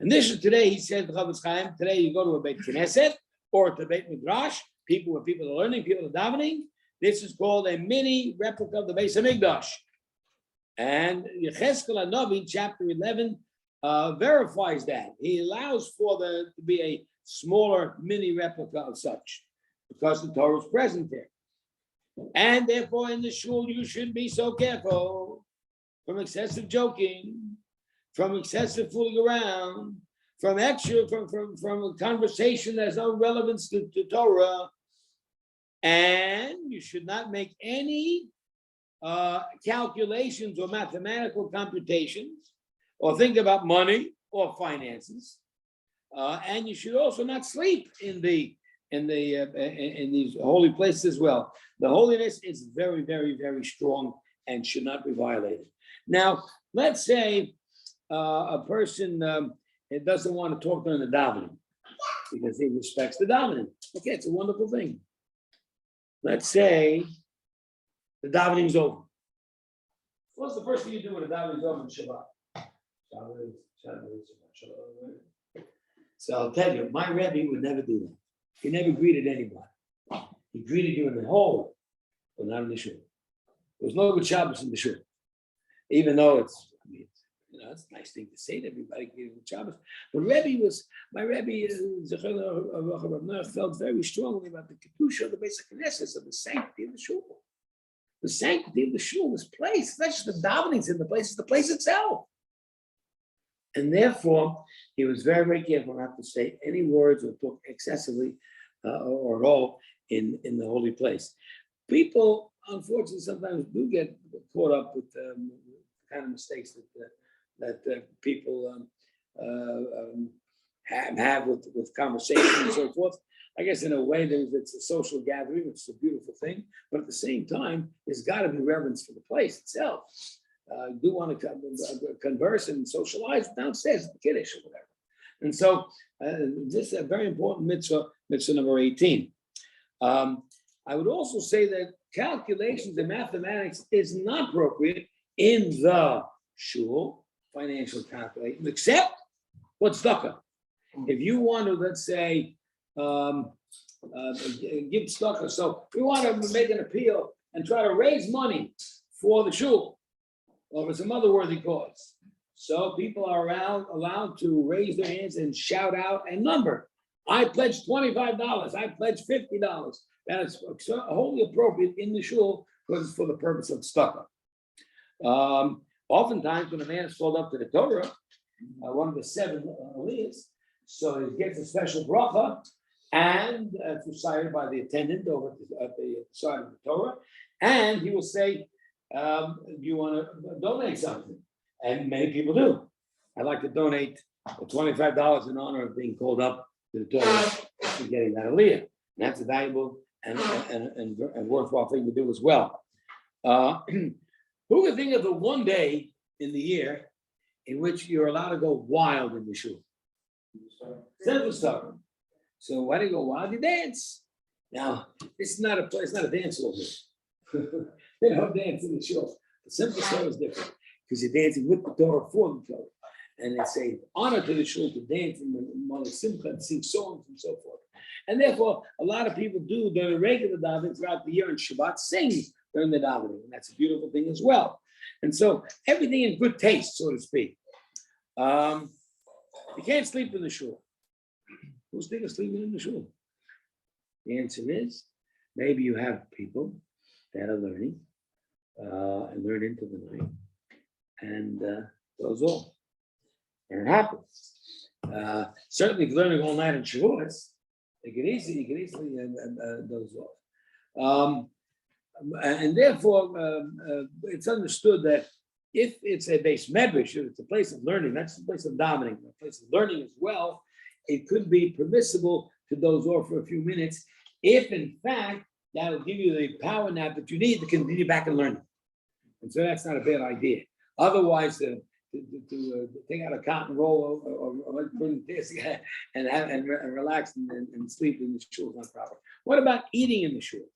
S1: And this is today, he said, today you go to a Beit Knesset or to Beit Midrash, where people are learning, people are davening. This is called a mini replica of the Beis Hamikdash. And Yechezkel HaNavi, chapter 11, verifies that. He allows for there to be a smaller mini replica of such, because the Torah is present there. And therefore, in the shul, you should be so careful from excessive joking, from excessive fooling around, from a conversation that has no relevance to Torah. And you should not make any calculations or mathematical computations, or think about money or finances. And you should also not sleep in these holy places as well. The holiness is very, very, very strong and should not be violated. Now, let's say a person doesn't want to talk during the davening because he respects the davening. Okay, it's a wonderful thing. Let's say the davening's over. What's the first thing you do when the davening's over in Shabbat? So I'll tell you, my Rebbe would never do that. He never greeted anybody. He greeted you in the hall, but not in the shul. There was no good Shabbos in the shul, even though it's a nice thing to say to everybody, greeting the Shabbos. But my Rebbe, felt very strongly about the kedusha of the Beis Knesset, of the sanctity of the shul. The sanctity of the shul, this place, it's not just the davenings in the place, it's the place itself. And therefore, he was very, very careful not to say any words or talk excessively or at all in the holy place. People, unfortunately, sometimes do get caught up with the kind of mistakes that people have with conversation and so forth. I guess in a way, it's a social gathering, which is a beautiful thing, but at the same time, there's got to be reverence for the place itself. do want to converse and socialize downstairs at the Kiddush or whatever. And so this is a very important mitzvah, mitzvah number 18. I would also say that calculations and mathematics is not appropriate in the shul, financial calculation, except what's tzedakah. If you want to, let's say, give tzedakah, so we want to make an appeal and try to raise money for the shul or for some other worthy cause. So people are allowed to raise their hands and shout out a number. I pledge $25. I pledge $50. That is wholly appropriate in the shul because it's for the purpose of tzedakah. Oftentimes, when a man is called up to the Torah, one of the 7 aliyahs, so he gets a special bracha, and it's recited by the attendant over at the side of the Torah, and he will say, "Do you want to donate something?" And many people do. I'd like to donate $25 in honor of being called up to the Torah and getting that aliyah. And that's a valuable and worthwhile thing to do as well. Who would think of the one day in the year in which you're allowed to go wild in the shul? Simple stuff. So why do you go wild? You dance. Now, it's not a place, not a dance hall here. They don't dance in the shul. The simple stuff is different because you're dancing with the Torah for the Torah. And it's a honor to the shul to dance in the simcha and sing songs and so forth. And therefore, a lot of people do during regular davening throughout the year and Shabbat sing during the davening. And that's a beautiful thing as well. And so everything in good taste, so to speak. You can't sleep in the shul. Who's thinking of sleeping in the shul? The answer is maybe you have people that are learning and learn into the night. And goes all. And it happens. Certainly, if you're learning all night in Shavuos, you can easily doze off. And therefore, it's understood that if it's a base medrash, if it's a place of learning, that's the place of davening, a place of learning as well, it could be permissible to doze off for a few minutes, if in fact that will give you the power nap that you need to continue back and learning. And so that's not a bad idea. Otherwise, to take out a cotton roll or put this and relax and sleep in the shul is not proper. What about eating in the shul?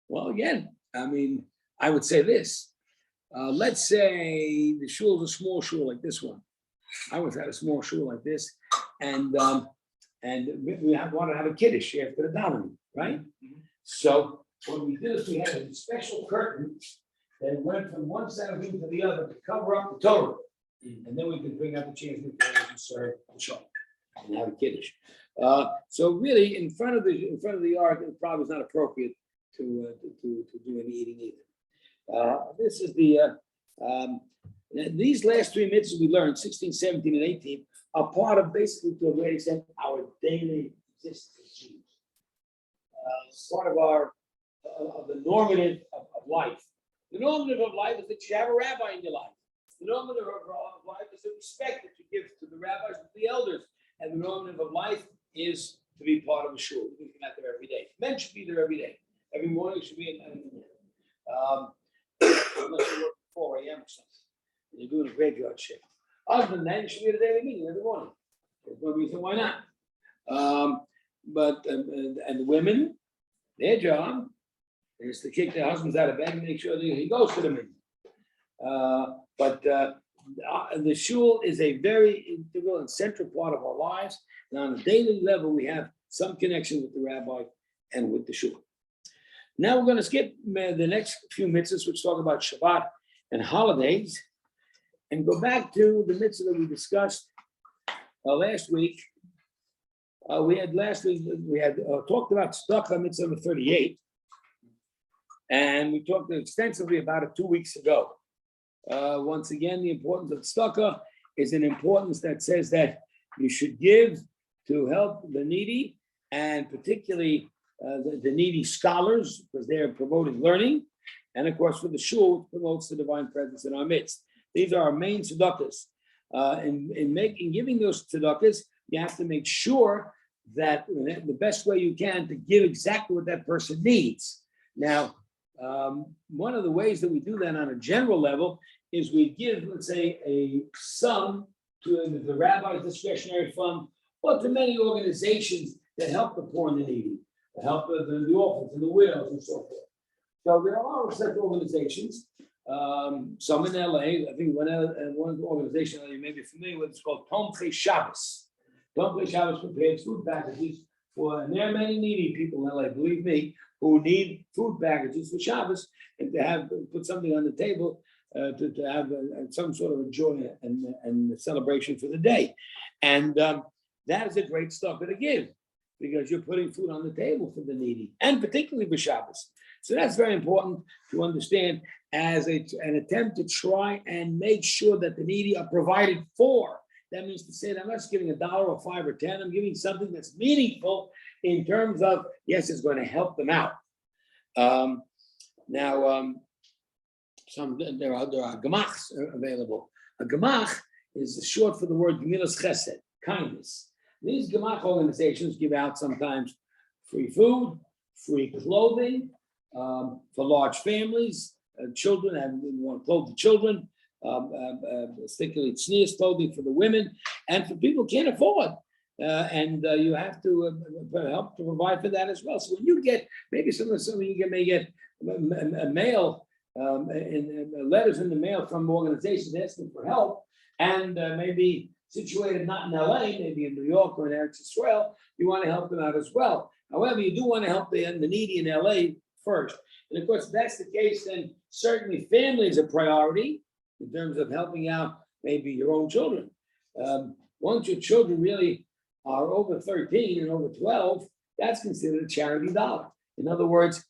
S1: Well, again, I mean, I would say this. Let's say the shul is a small shul like this one. I was at a small shul like this, and we want to have a kiddush after the davening, right? So what we did is we had a special curtain that went from one side of the room to the other to cover up the Torah, and then we could bring up the chairs and serve the shul and have a kiddush. So really, in front of the ark, it probably is not appropriate to do any eating either. This is these last 3 mitzvahs we learned, 16, 17, and 18, are part of basically, to a great extent, our daily existence. It's part of the normative of life. The normative of life is that you have a rabbi in your life. The normative of life is the respect that you give to the rabbis and the elders. And the normative of life is to be part of the shul. You can come out there every day. Men should be there every day. Every morning should be in unless you work 4 a.m. or something. And you're doing a graveyard shift. Other than that, you should be at a daily meeting every morning. There's no reason why not. And the women, their job is to kick their husbands out of bed and make sure that he goes to the meeting. The shul is a very integral and central part of our lives. And on a daily level, we have some connection with the rabbi and with the shul. Now we're going to skip the next few mitzvahs, which talk about Shabbat and holidays, and go back to the mitzvah that we discussed last week. We had talked about tzedakah mitzvah number 38, and we talked extensively about it 2 weeks ago. Once again, the importance of tzedakah is an importance that says that you should give to help the needy, and particularly the needy scholars, because they are promoting learning, and of course for the shul, it promotes the divine presence in our midst. These are our main tzedakahs. In giving those tzedakahs, you have to make sure that the best way you can to give exactly what that person needs. Now, one of the ways that we do that on a general level is we give, let's say, a sum to the rabbi's discretionary fund or to many organizations that help the poor and the needy, to help the orphans and the widows and so forth. So there are such organizations, some in LA. I think one organization that you may be familiar with is called Tomchei Shabbos. Tomchei Shabbos prepares food packages for, and there are many needy people in LA, believe me, who need food packages for Shabbos and to have put something on the table to have some sort of a joy and celebration for the day. And that is a great stuff to give because you're putting food on the table for the needy and particularly for Shabbos. So that's very important to understand as an attempt to try and make sure that the needy are provided for. That means to say that I'm not just giving $1 or $5 or $10. I'm giving something that's meaningful in terms of, yes, it's going to help them out. There are gemachs available. A gemach is short for the word gemilas chesed, kindness. These gemach organizations give out sometimes free food, free clothing for large families, children, and we want to clothe the children, particularly tznius clothing for the women, and for people who can't afford. You have to help to provide for that as well. So when you get, maybe may get a mail, letters in the mail from organizations asking for help, and maybe situated not in LA, maybe in New York or in Eretz Israel, you want to help them out as well. However, you do want to help the needy in LA first. And of course, if that's the case, then certainly family is a priority in terms of helping out maybe your own children. Once your children really are over 13 and over 12, that's considered a charity dollar. In other words,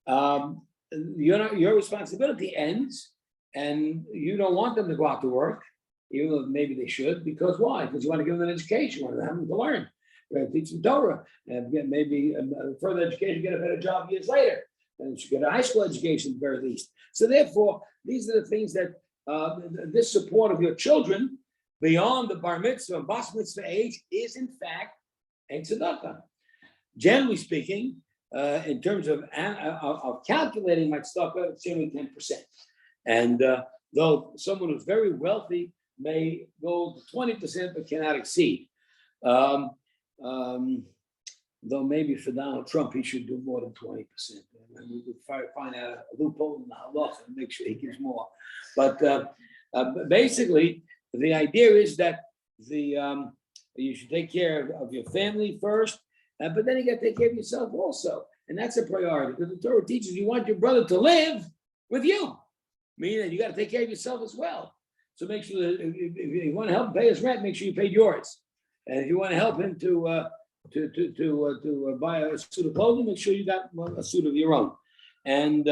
S1: your responsibility ends and you don't want them to go out to work, even though maybe they should, because why? Because you want to give them an education, you want them to learn, teach them Torah, and get maybe further education, get a better job years later, and you should get a high school education at the very least. So therefore, these are the things that this support of your children beyond the bar mitzvah and bas mitzvah age is in fact a tzedakah. Generally speaking, in terms of calculating my tzedakah, it's only 10%. And though someone who's very wealthy may go to 20% but cannot exceed. Though maybe for Donald Trump, he should do more than 20%. And we could find out a loophole in the halacha and make sure he gives more. But basically, the idea is that you should take care of your family first, but then you got to take care of yourself also. And that's a priority because the Torah teaches you want your brother to live with you, meaning you got to take care of yourself as well. So make sure that if you want to help him pay his rent, make sure you paid yours. And if you want to help him to buy a suit of clothing, make sure you got a suit of your own. And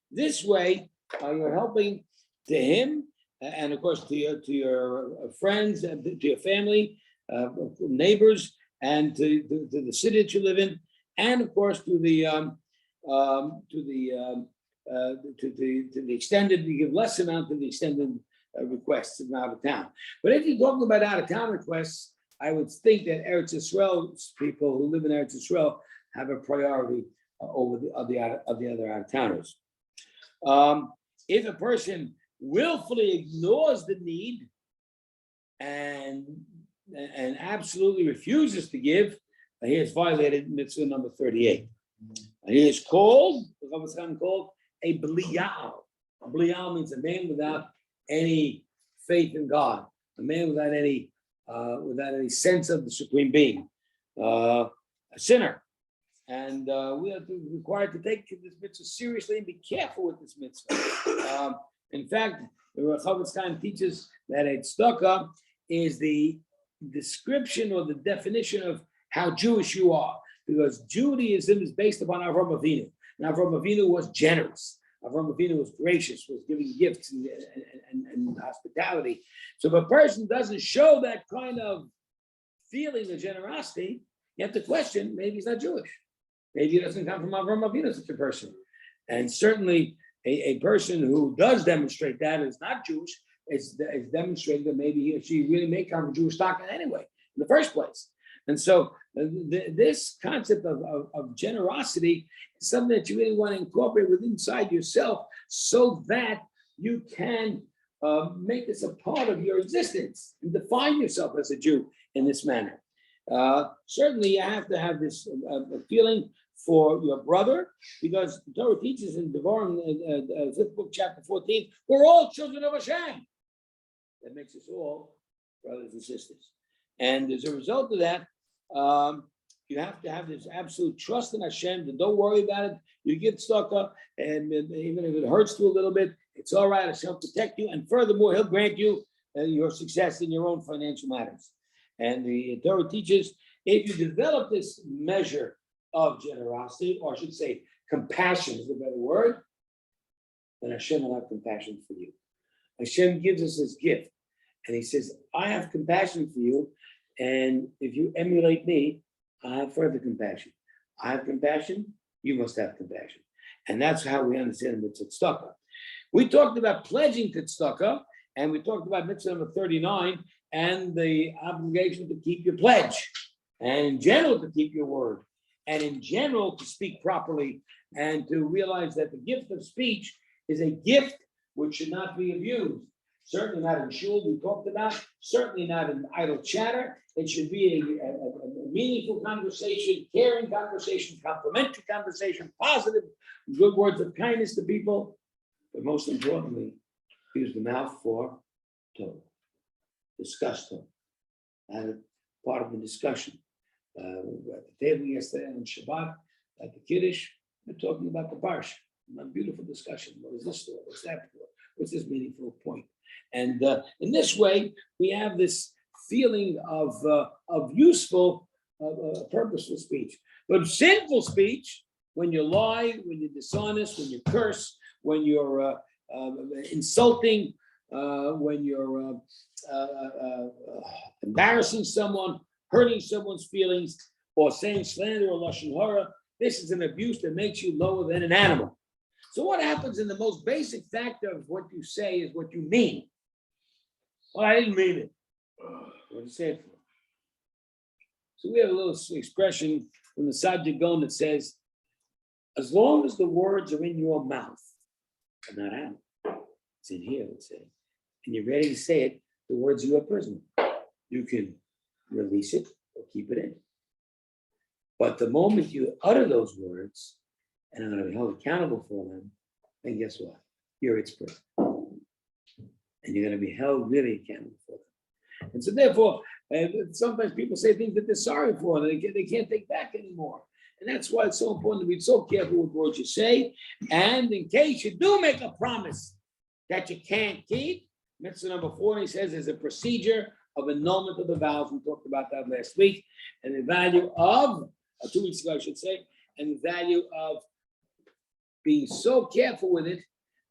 S1: this way, you're helping to him, and of course to your friends, and to your family, neighbors, and to the city that you live in, and of course to the extended. You give less amount to the extended requests from out of town. But if you're talking about out of town requests, I would think that Eretz Yisrael's people who live in Eretz Yisrael have a priority over the other out of towners. If a person willfully ignores the need and absolutely refuses to give, he has violated mitzvah number 38. He is called a bliyal. A bliyal means a man without any faith in God, a man without any sense of the supreme being, a sinner. And we are required to take this mitzvah seriously and be careful with this mitzvah. In fact, the Chavetz Chaim teaches that a tzedakah is the description or the definition of how Jewish you are, because Judaism is based upon Avraham Avinu. And Avraham Avinu was generous. Avraham Avinu was gracious, was giving gifts and hospitality. So if a person doesn't show that kind of feeling of generosity, you have to question, maybe he's not Jewish. Maybe he doesn't come from Avraham Avinu, such a person. And certainly a person who does demonstrate that is not Jewish, is demonstrating that maybe he or she really may come from Jewish stock anyway, in the first place. And so this concept of generosity is something that you really want to incorporate within inside yourself so that you can make this a part of your existence and define yourself as a Jew in this manner. Certainly, you have to have this feeling for your brother, because the Torah teaches in Devarim, 5th book, chapter 14, we're all children of Hashem. That makes us all brothers and sisters. And as a result of that, you have to have this absolute trust in Hashem, that don't worry about it. You get stuck up, and even if it hurts you a little bit, it's all right. Hashem will protect you. And furthermore, he'll grant you your success in your own financial matters. And the Torah teaches, if you develop this measure of generosity, or I should say compassion is a better word, then Hashem will have compassion for you. Hashem gives us his gift. And he says, I have compassion for you. And if you emulate me, I have further compassion. I have compassion, you must have compassion. And that's how we understand the tzedakah. We talked about pledging tzedakah, and we talked about mitzvah number 39 and the obligation to keep your pledge, and in general to keep your word, and in general to speak properly, and to realize that the gift of speech is a gift which should not be abused. Certainly not in shul, we talked about, certainly not in idle chatter. It should be a meaningful conversation, caring conversation, complimentary conversation, positive, good words of kindness to people. But most importantly, use the mouth for Torah. Discuss Torah. And part of the discussion. At the table yesterday on Shabbat, at the Kiddush, we're talking about the Parsha. A beautiful discussion. What is this for? What's that for? What's this meaningful point? And in this way, we have this feeling of useful, purposeful speech. But sinful speech, when you lie, when you're dishonest, when you curse, when you're insulting, when you're embarrassing someone, hurting someone's feelings, or saying slander or lashon hara, this is an abuse that makes you lower than an animal. So what happens in the most basic factor of what you say is what you mean. Well, I didn't mean it. What did you say it for? So we have a little expression from the Sadiq Gaon that says, as long as the words are in your mouth, and not out, it's in here, let's say, and you're ready to say it, the words are your prison. You can release it or keep it in. But the moment you utter those words, and I'm going to be held accountable for them, then guess what? You're its prison. And you're going to be held really accountable for them. And so therefore, sometimes people say things that they're sorry for, and they can't take back anymore. And that's why it's so important to be so careful with what you say. And in case you do make a promise that you can't keep, mitzvah number 40 says there's a procedure of annulment of the vows. We talked about that last week. And the value of, 2 weeks ago, I should say, and the value of being so careful with it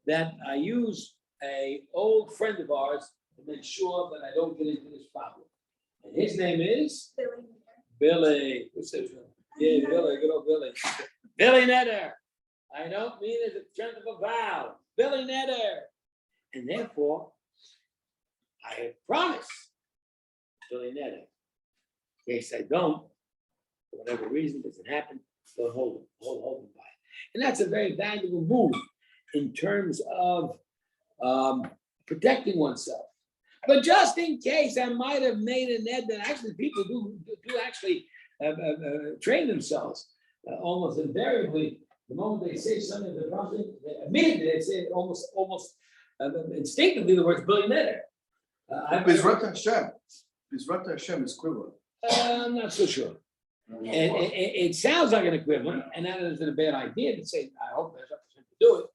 S1: that I use an old friend of ours to make sure that I don't get into this problem. And his name is Billy. What's his name? Yeah, Billy, good old Billy. Billy Netter. I don't mean it as a strength of a vow. Billy Netter. And therefore, I have promised Billy Netter. In case I don't, for whatever reason, doesn't happen, don't hold him by it. And that's a very valuable move in terms of protecting oneself. But just in case I might have made a net that actually people do actually train themselves almost invariably. The moment they say something, immediately they say almost instinctively the words Billy Netter.
S2: Bezrat Hashem is equivalent.
S1: I'm not so sure. It sounds like an equivalent, and that isn't a bad idea to say, I hope there's something to do it,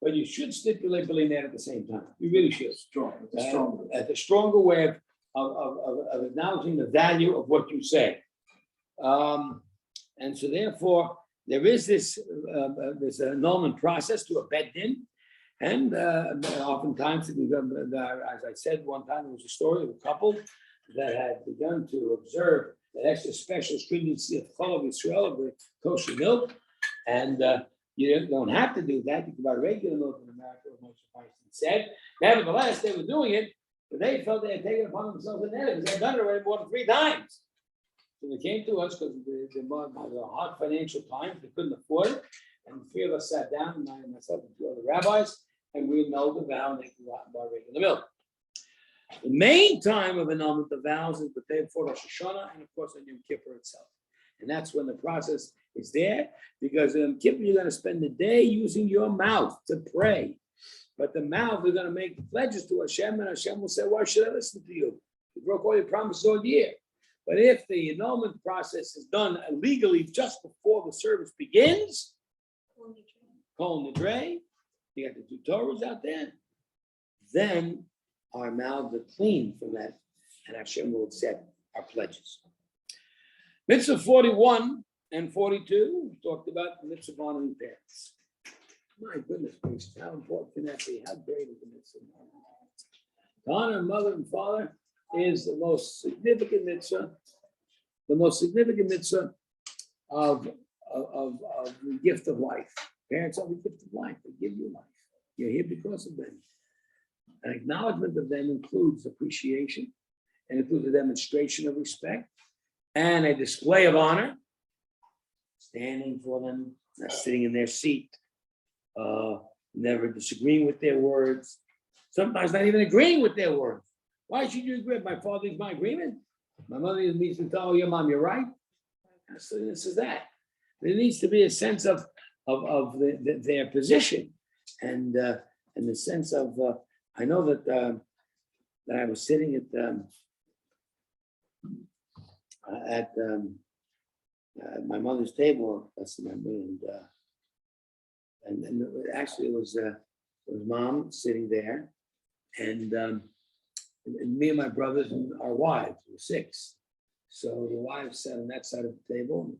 S1: but you should stipulate Billy Netter at the same time. You really should. The stronger way of acknowledging the value of what you say. And so therefore, there is this annulment process to a bed din. And oftentimes, as I said one time, there was a story of a couple that had begun to observe the extra special stringency of Chalav Yisrael, of the kosher milk. And you don't have to do that. You can buy regular milk in America, as Moshe Feinstein said. Nevertheless, they were doing it, but they felt they had taken it upon themselves in that because they'd done it already more than 3 times. So they came to us because they had a hard financial time, they couldn't afford it. And the three of us sat down, and I and myself and two other rabbis, and we annulled the vow and they could go out and buy regular milk. The main time of annulment of vows is the day before Rosh Hashanah and of course on Yom Kippur itself. And that's when the process is there, because in Yom Kippur, you're gonna spend the day using your mouth to pray. But the mouth is gonna make pledges to Hashem, and Hashem will say, why should I listen to you? You broke all your promises all year. But if the annulment process is done legally just before the service begins, Kol Nidre, you got the two Torahs out there, then our mouths are clean from that, and Hashem will accept our pledges. Mitzvah 41 and 42, we talked about the mitzvah of honoring parents. My goodness gracious, how important can that be? How great is the mitzvah of honoring parents? To honor mother and father is the most significant mitzvah, of the gift of life. Parents are the gift of life. They give you life. You're here because of them. An acknowledgement of them includes appreciation and includes a demonstration of respect and a display of honor, standing for them, not sitting in their seat, never disagreeing with their words, sometimes not even agreeing with their words. Why should you agree? My father is my agreement. My mother needs to tell your mom, you're right. So this is that. There needs to be a sense of their position and the sense of, I know that I was sitting at my mother's table, that's the memory, and actually it was mom sitting there, and me and my brothers and our wives were 6. So the wives sat on that side of the table, and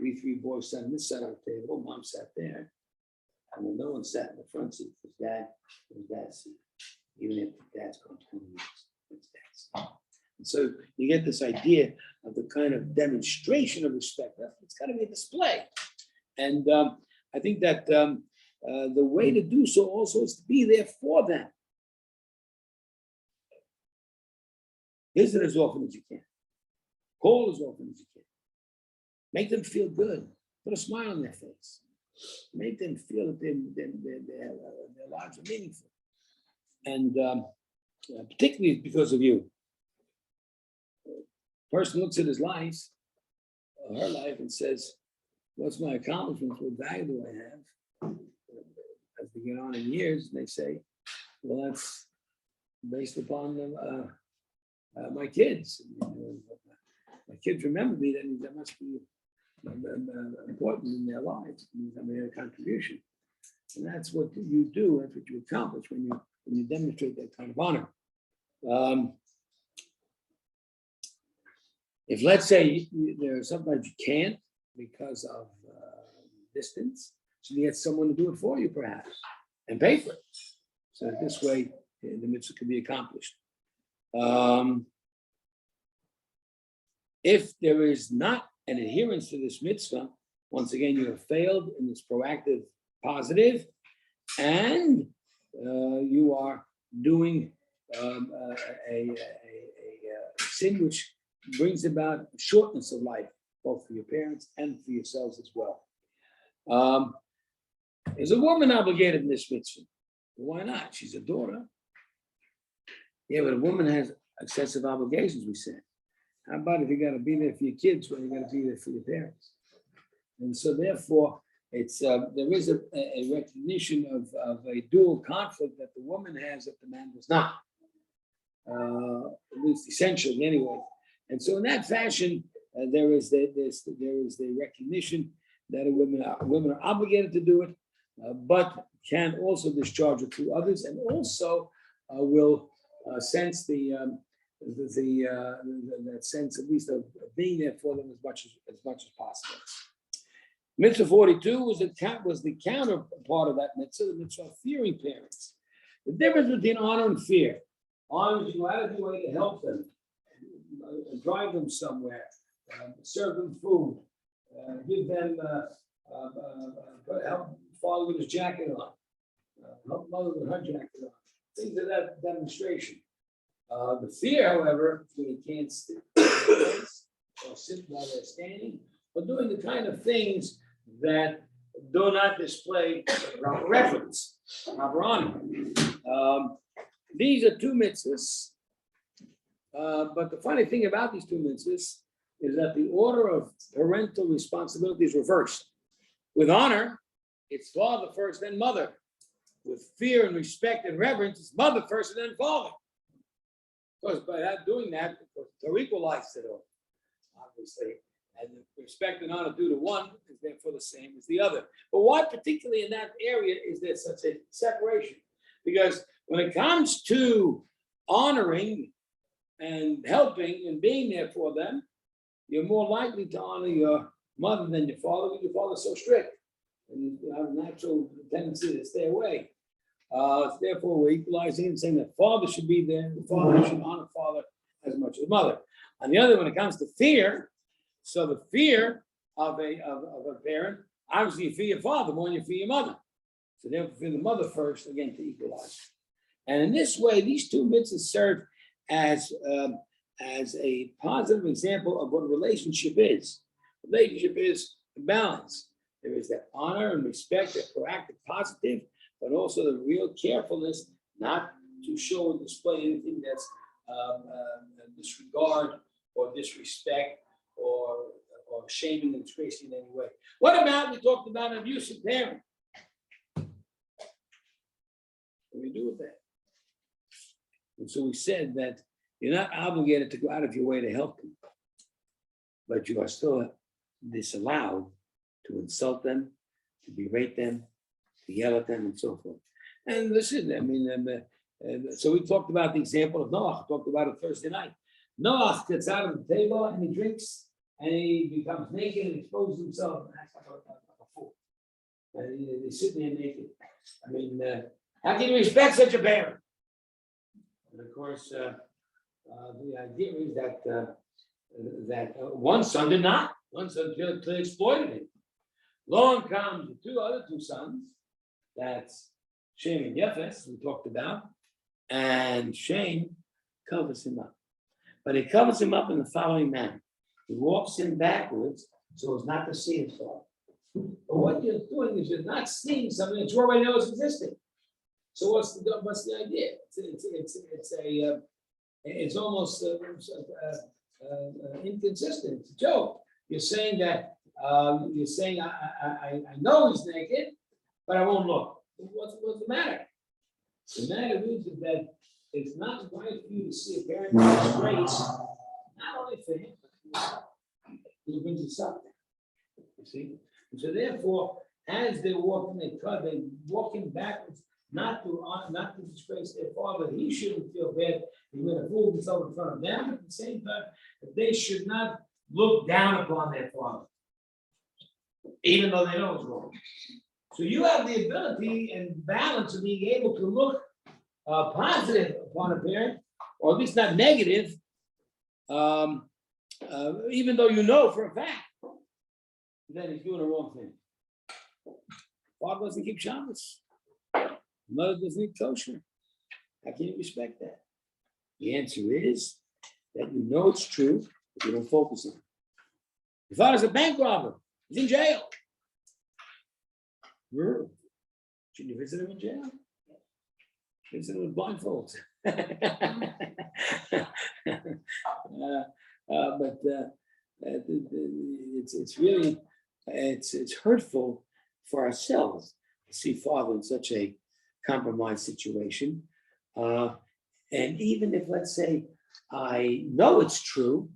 S1: we 3 boys sat on this side of the table. Mom sat there, and when no one sat in the front seat, it was dad's seat. Even if dad's gone 20 years, it's dad's seat. And so you get this idea of the kind of demonstration of respect. It's got to be a display, and I think that the way to do so also is to be there for them. Visit as often as you can. Call as often as you can. Make them feel good. Put a smile on their face. Make them feel that their lives are meaningful. And particularly because of you. A person looks at his life, or her life, and says, what's my accomplishments? What value do I have? As they get on in years, they say, well, that's based upon my kids. My kids remember me, that must be important in their lives. It means I made a contribution. And that's what you do, that's what you accomplish when you demonstrate that kind of honor. If let's say there are sometimes you can't because of distance, so you get someone to do it for you perhaps and pay for it. So that this way the mitzvah can be accomplished. If there is not an adherence to this mitzvah, once again, you have failed in this proactive positive, and you are doing a sin which brings about shortness of life, both for your parents and for yourselves as well. Is a woman obligated in this mitzvah? Why not? She's a daughter. Yeah, but a woman has excessive obligations, we said. How about if you got to be there for your kids when you got to be there for your parents? And so therefore, it's there is a recognition of a dual conflict that the woman has that the man does not, at least essentially anyway. And so in that fashion, there is the recognition that women are obligated to do it, but can also discharge it to others, and also will sense that sense, at least, of being there for them as much as possible. Mitzvah 42 was the counterpart of that mitzvah, the mitzvah of fearing parents. The difference between honor and fear. Honor is you go out of your way to help them, drive them somewhere, serve them food, give them help father with his jacket on, help mother with her jacket on. Things of that demonstration. The fear, however, when you can't stick to the place, or sit while they're standing, or doing the kind of things that do not display proper reverence, proper honor. These are two mitzvahs. But the funny thing about these two mitzvahs is that the order of parental responsibility is reversed. With honor, it's father first, then mother. With fear and respect and reverence, it's mother first and then father. Because by that doing that, they're equalized it all, obviously. And the respect and honor due to one is therefore the same as the other. But why particularly in that area is there such a separation? Because when it comes to honoring and helping and being there for them, you're more likely to honor your mother than your father, because your father's so strict. And you have a natural tendency to stay away. Therefore, we're equalizing and saying that father should be there, the father should honor father as much as mother. On the other, when it comes to fear, so the fear of a parent, obviously you fear your father more than you fear your mother. So therefore, fear the mother first, again, to equalize. And in this way, these two mitzvahs serve as a positive example of what a relationship is. Relationship is a balance. There is that honor and respect, that proactive, positive, but also the real carefulness not to show and display anything that's disregard or disrespect or shaming and disgracing in any way. What about, we talked about an abusive parent? What do we do with that? And so we said that you're not obligated to go out of your way to help them, but you are still disallowed to insult them, to berate them, to yell at them, and so forth. And listen, I mean, so we talked about the example of Noah, talked about it Thursday night. Noah gets out of the table and he drinks and he becomes naked and exposes himself and acts like a fool. And he's sitting there naked. I mean, how can you respect such a parent? And of course, the idea is that one son did not. One son clearly exploited him. Along comes the other two sons. That's Shem and Yefes, we talked about. And Shem covers him up. But he covers him up in the following manner. He walks in backwards so as not to see his father. But what you're doing is you're not seeing something that you already know is existing. So what's the idea? It's almost inconsistent. It's a joke. You're saying that I know he's naked, but I won't look. What's the matter? The matter is that it's not right for you to see a parent in disgrace, not only for him, but he brings us up. You see? And so therefore, as they're walking backwards, not to disgrace their father. He shouldn't feel bad. He's going to fool himself in front of them. At the same time, they should not look down upon their father, even though they know it's wrong. So you have the ability and balance of being able to look positive upon a parent, or at least not negative, even though you know for a fact that he's doing the wrong thing. Father doesn't keep Shabbos. Mother doesn't eat kosher. How can you respect that? The answer is that you know it's true, but you don't focus on it. Your father's a bank robber. He's in jail. Should you visit him in jail? Visit him with blindfolds. It's really it's hurtful for ourselves to see father in such a compromised situation. And even if, let's say, I know it's true,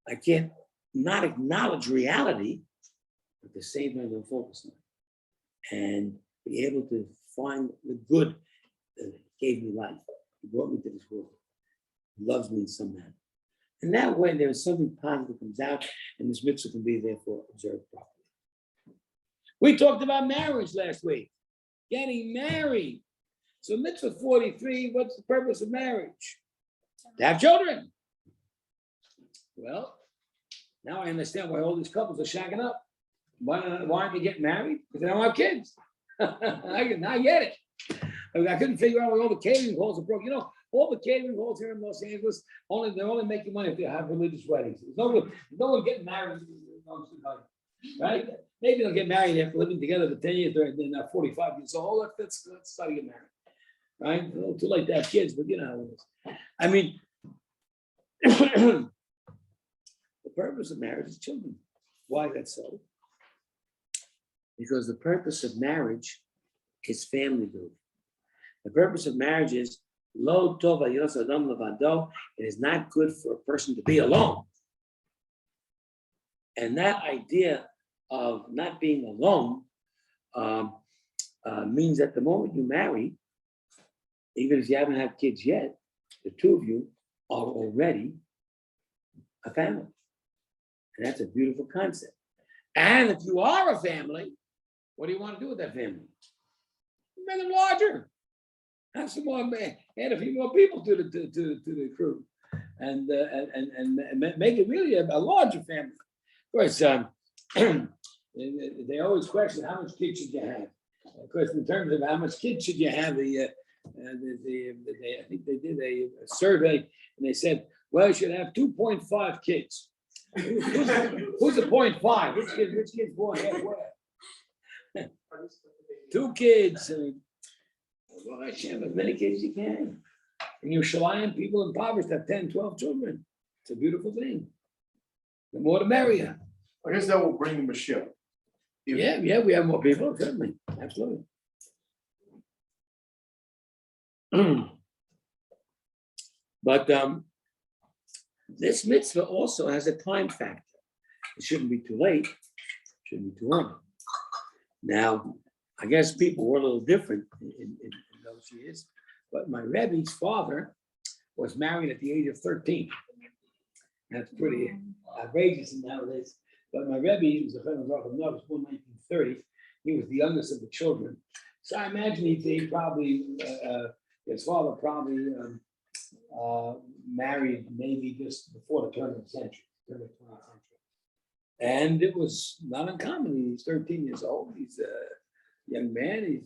S1: I can't not acknowledge reality, but at the same time, don't focus on it. And be able to find the good that gave me life. He brought me to this world. He loves me in some manner. And that way, there's something positive that comes out, and this mitzvah can be therefore observed properly. We talked about marriage last week. Getting married. So mitzvah 43, what's the purpose of marriage? To have children. Well, now I understand why all these couples are shacking up. Why aren't they getting married? Because they don't have kids. I get it. I couldn't figure out why all the catering halls are broke. You know, All the catering halls here in Los Angeles, they're only making money if they have religious weddings. There's no one getting married, right? Maybe they'll get married after living together for 10 years, they're 45 years old. Let's start to get married, right? A little too late to have kids, but you know how it is. I mean, the purpose of marriage is children. Why that's so? Because the purpose of marriage is family building. The purpose of marriage is lo tova yos adam levado. It is not good for a person to be alone. And that idea of not being alone means that the moment you marry, even if you haven't had kids yet, the two of you are already a family. And that's a beautiful concept. And if you are a family, what do you want to do with that family? Make them larger. Have some more, add a few more people to the crew, and make it really a larger family. Of course, they always question how much kids should you have. Of course, in terms of how much kids should you have, I think they did a survey, and they said, well, you should have 2.5 kids. Who's a 0.5? Which kid's born halfway? 2 kids. Well, I should have as many kids as you can. In Yerushalayim, people impoverished have 10, 12 children. It's a beautiful thing. The more the merrier.
S2: I guess that will bring the Mashiach.
S1: Yeah, we have more people, certainly. Absolutely. But this mitzvah also has a time factor. It shouldn't be too late, shouldn't be too early. Now, I guess people were a little different in those years, but my Rebbe's father was married at the age of 13. That's pretty outrageous nowadays. But my Rebbe was a fellow from Noah, was born in 1930. He was the youngest of the children. So I imagine he probably, his father probably married maybe just before the turn of the century, turn of the 20th century. And it was not uncommon. He's 13 years old. He's a young man. He's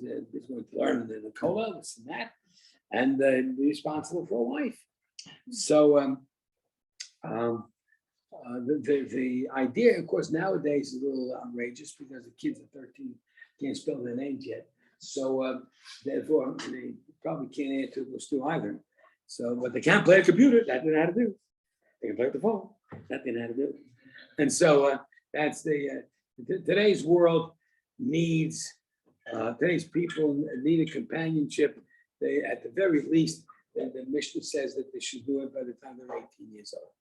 S1: going to learn the Kola, this and that, and be responsible for a wife. So the idea, of course, nowadays is a little outrageous because the kids at 13 can't spell their names yet. So therefore, they probably can't add to those two either. So, but they can't play a computer. That they know how to do. They can play with the phone. That they know how to do. And so that's today's world needs. Today's people need a companionship. They, at the very least, the Mishnah says that they should do it by the time they're 18 years old.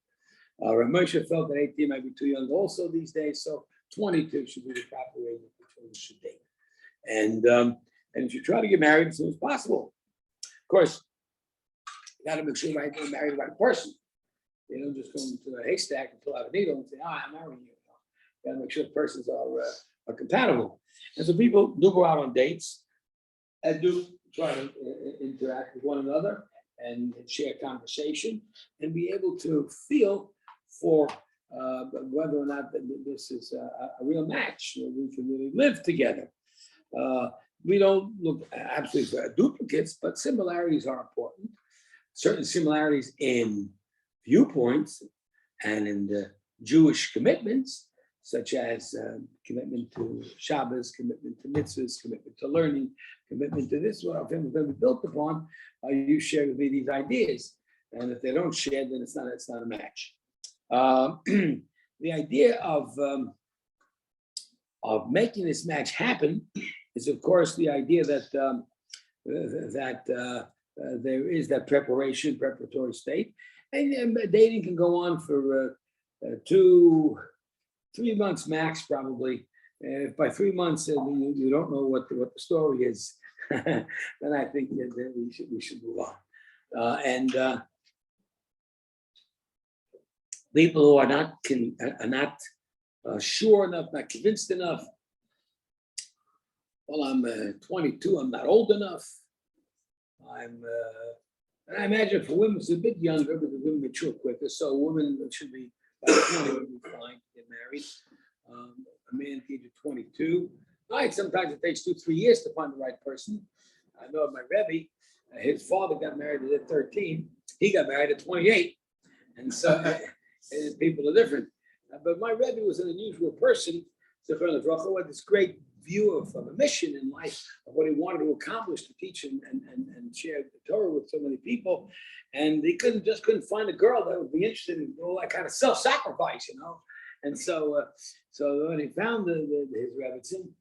S1: Ramosha felt that 18 might be too young also these days, so 22 should be the proper age that the children should date. And if you try to get married as soon as possible, of course, you got to make sure you marry the right person. You don't just go into a haystack and pull out a needle and say, I'm marrying you. You got to make sure the persons are compatible. And so people do go out on dates and do try to interact with one another and share conversation and be able to feel for whether or not this is a real match, we can really live together. We don't look absolutely for duplicates, but similarities are important. Certain similarities in viewpoints and in the Jewish commitments, such as commitment to Shabbos, commitment to mitzvahs, commitment to learning, commitment to this, what our family is going to be built upon. You share with me these ideas, and if they don't share, then it's not a match. The idea of making this match happen is, of course, the idea that there is that preparatory state, and dating can go on for 2-3 months max, probably. If by 3 months you don't know what the story is, then I think that we should move on. And people who are not sure enough, not convinced enough. Well, I'm 22. I'm not old enough. And I imagine for women it's a bit younger because women mature quicker. So women should be by 20 would be fine to get married. A man at the age of 22. Right, sometimes it takes 2-3 years to find the right person. I know of my Rebbe, his father got married at 13. He got married at 28. And so people are different. But my Rebbe was an unusual person. Zichron Livracha, who had this great view of a mission in life, of what he wanted to accomplish, to teach and share the Torah with so many people. And he couldn't find a girl that would be interested in all that kind of self-sacrifice, And so when he found his Rebbetzin,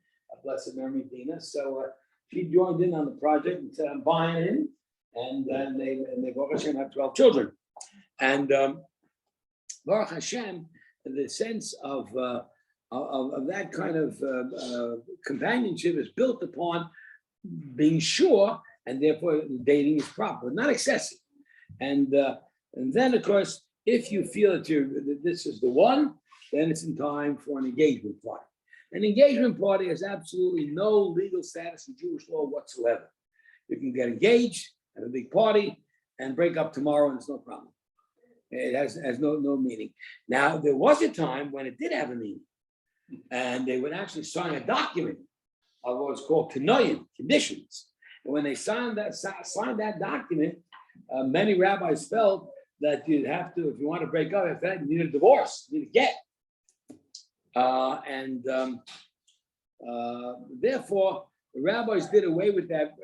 S1: blessed memory Dina, so she joined in on the project and said, "I'm buying in," and then they Baruch Hashem have 12 children, and Baruch Hashem, the sense of that kind of companionship is built upon being sure, and therefore dating is proper, not excessive. And then, of course, if you feel that this is the one, then it's in time for an engagement party. An engagement party has absolutely no legal status in Jewish law whatsoever. You can get engaged, have a big party, and break up tomorrow, and it's no problem. It has no meaning. Now, there was a time when it did have a meaning, and they would actually sign a document of what's called tanoim, conditions. And when they signed that document, many rabbis felt that you'd have to, if you want to break up, if that, you need a divorce, you need a get. Therefore, the rabbis did away with that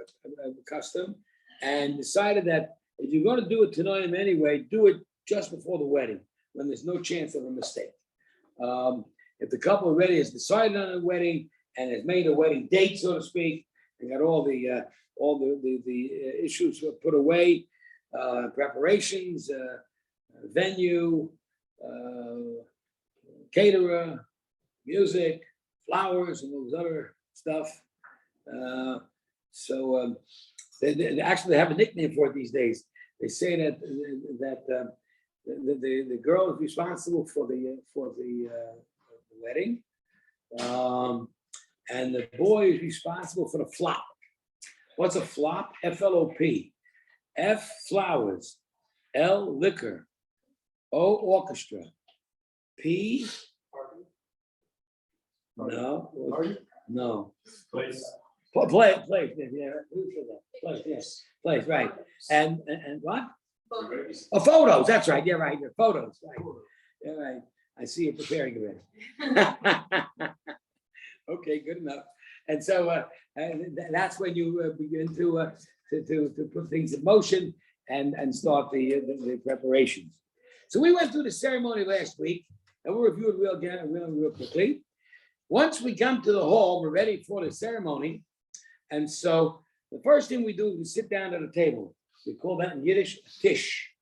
S1: custom and decided that if you're going to do it tonight anyway, do it just before the wedding, when there's no chance of a mistake. If the couple already has decided on a wedding and has made a wedding date, so to speak, and got all the issues put away, preparations, venue, caterer, music, flowers, and all this other stuff. They actually have a nickname for it these days. They say that the girl is responsible for the wedding, and the boy is responsible for the flop. What's a flop? F-L-O-P. F, flowers. L, liquor. O, orchestra. P, no. No.
S3: Place.
S1: Play, yeah. Place, yes. Place, right. And what? Oh, photos, that's right. Yeah, right. Photos, right. Yeah, right. I see you preparing a bit. Okay, good enough. And so that's when you begin to put things in motion and start the preparations. So we went through the ceremony last week, and we'll review it real quickly. Once we come to the hall, we're ready for the ceremony. And so the first thing we do is we sit down at a table. We call that in Yiddish tish.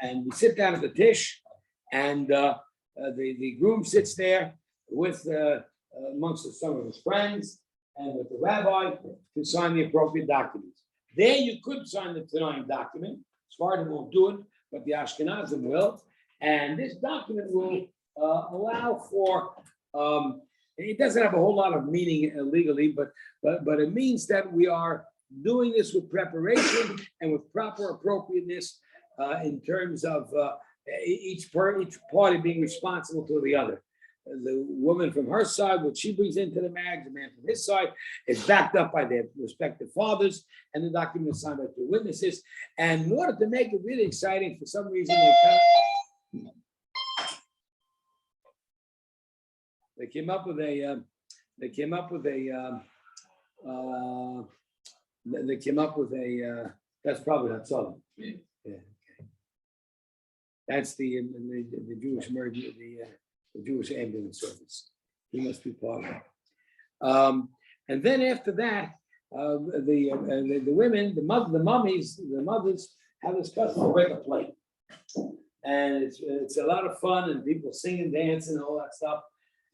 S1: And we sit down at the tish, and the groom sits there with amongst some of his friends and with the rabbi to sign the appropriate documents. There you could sign the Tanoim document. Sfardim won't do it, but the Ashkenazim will. And this document will allow for, it doesn't have a whole lot of meaning legally, but it means that we are doing this with preparation and with proper appropriateness in terms of each party being responsible to the other. The woman from her side, what she brings into the marriage, the man from his side, is backed up by their respective fathers, and the document is signed by two witnesses. And in order to make it really exciting, for some reason, they came up with a that's probably not Solomon. Yeah, okay. That's the Jewish merger, the Jewish ambulance service. He must be part of it. And then after that, the women, the mothers have this custom to break a plate, and it's a lot of fun, and people singing, dancing, and all that stuff.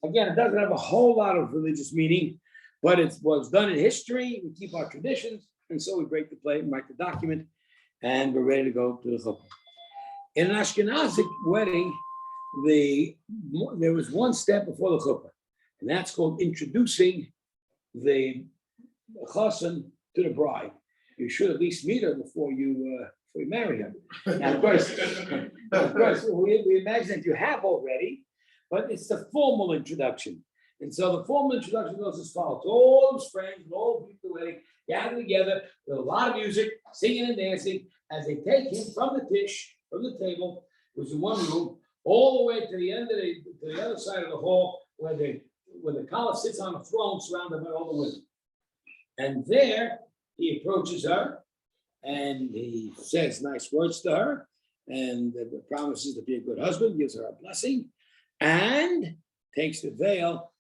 S1: Again, it doesn't have a whole lot of religious meaning, but it was done in history. We keep our traditions, and so we break the plate and write the document, and we're ready to go to the chuppah. In an Ashkenazic wedding, there was one step before the chuppah, and that's called introducing the chassan to the bride. You should at least meet her before you marry her. And of course, we imagine that you have already, but it's the formal introduction. And so the formal introduction goes as follows. All his friends and all the people at the wedding gather together with a lot of music, singing and dancing, as they take him from the dish, from the table, which is in one room, all the way to the end of to the other side of the hall, where the Kala sits on a throne surrounded by all the women. And there he approaches her and he says nice words to her and promises to be a good husband, gives her a blessing, and takes the veil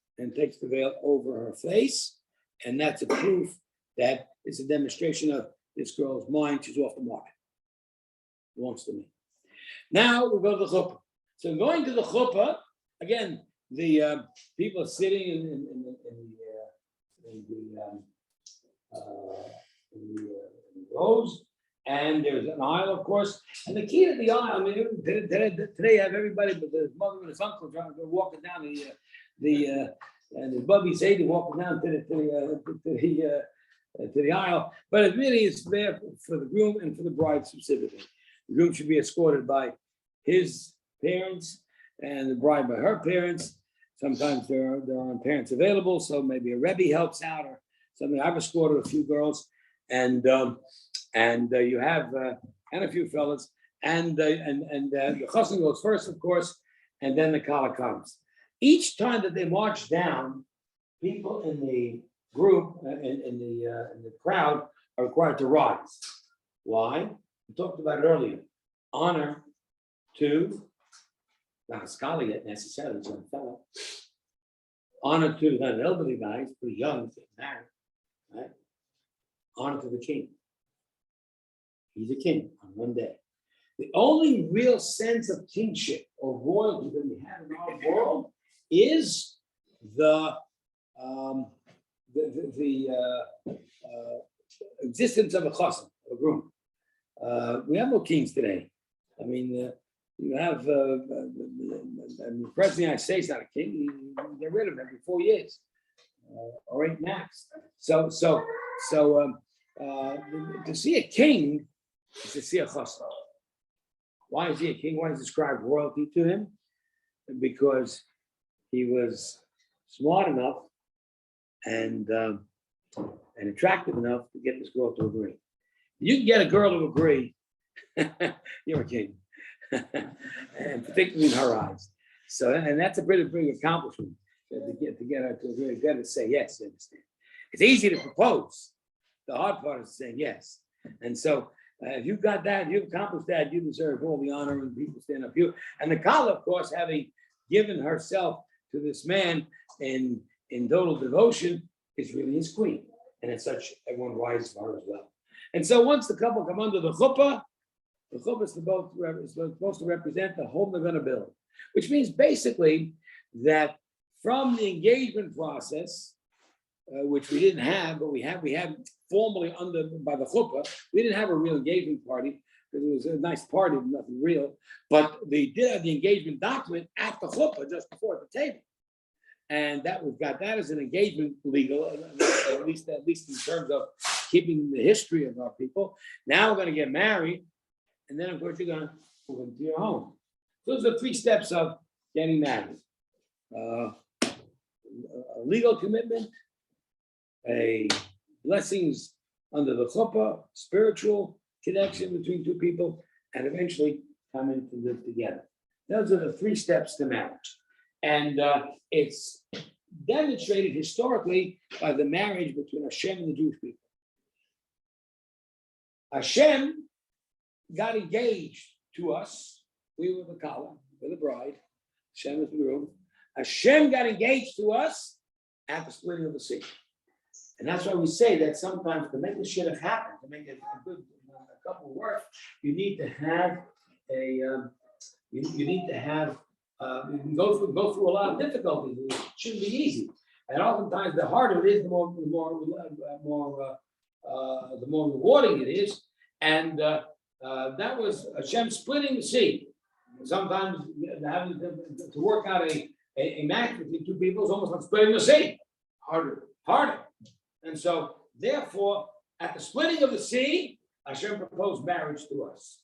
S1: over her face. And that's a proof that it's a demonstration of this girl's mind. She's off the market. Belongs to me. Now we go to the chuppah. So going to the chuppah, again, the people are sitting in the rows, and there's an aisle, of course. And the key to the aisle, I mean, today you have everybody, but the mother and his uncle walking down and his bubby Sadie walking down to the aisle. But it really is there for the groom and for the bride specifically. The groom should be escorted by his parents and the bride by her parents. Sometimes there aren't parents available, so maybe a rebbe helps out or something. I've escorted a few girls, and you have and a few fellas, and the chassan goes first, of course, and then the kala comes. Each time that they march down, people in the group in the crowd are required to rise. Why? We talked about it earlier. Honor to not a scholar yet necessarily, it's a fellow. Honor to not an elderly guy, he's pretty young, he's getting married, right? Honor to the king. He's a king on one day. The only real sense of kingship or royalty that we have in our world is the existence of a chassan, a groom. We have no kings today. I mean, you have the president of the United States, not a king. You get rid of him every 4 years, or 8 max. So to see a king is to see a chassan. Why is he a king? Why is described royalty to him? Because he was smart enough and attractive enough to get this girl to agree. You can get a girl to agree, you're a king, and particularly in her eyes. So, and that's a pretty big accomplishment to get her to agree. You got to say yes. You understand? It's easy to propose. The hard part is saying yes. And so, if you've got that, you've accomplished that, you deserve all the honor and people stand up you. And the Kala, of course, having given herself to this man in total devotion, is really his queen. And as such, everyone rises for her as well. And so once the couple come under the chuppah is supposed to represent the home they're going to build, which means basically that from the engagement process, which we didn't have, but we had formally by the chuppah, we didn't have a real engagement party because it was a nice party, nothing real. But they did have the engagement document at the chuppah just before at the table. And that we've got that as an engagement legal, at least in terms of keeping the history of our people. Now we're going to get married, and then of course you're going to move into your home. Those are 3 steps of getting married: a legal commitment, a blessings under the chuppah, spiritual connection between 2 people, and eventually coming to live together. Those are the 3 steps to marriage. And it's demonstrated historically by the marriage between Hashem and the Jewish people. Hashem got engaged to us. We were the Kala, we're the bride. Hashem is the groom. Hashem got engaged to us at the splitting of the sea. And that's why we say that sometimes to make the shidduch happen, to make it a good couple work, you need to have you can go through a lot of difficulties. It shouldn't be easy. And oftentimes the harder it is, the more rewarding it is. And that was Hashem splitting the sea. Sometimes having to work out a match between 2 people is almost like splitting the sea. Harder. And so, therefore, at the splitting of the sea, Hashem proposed marriage to us.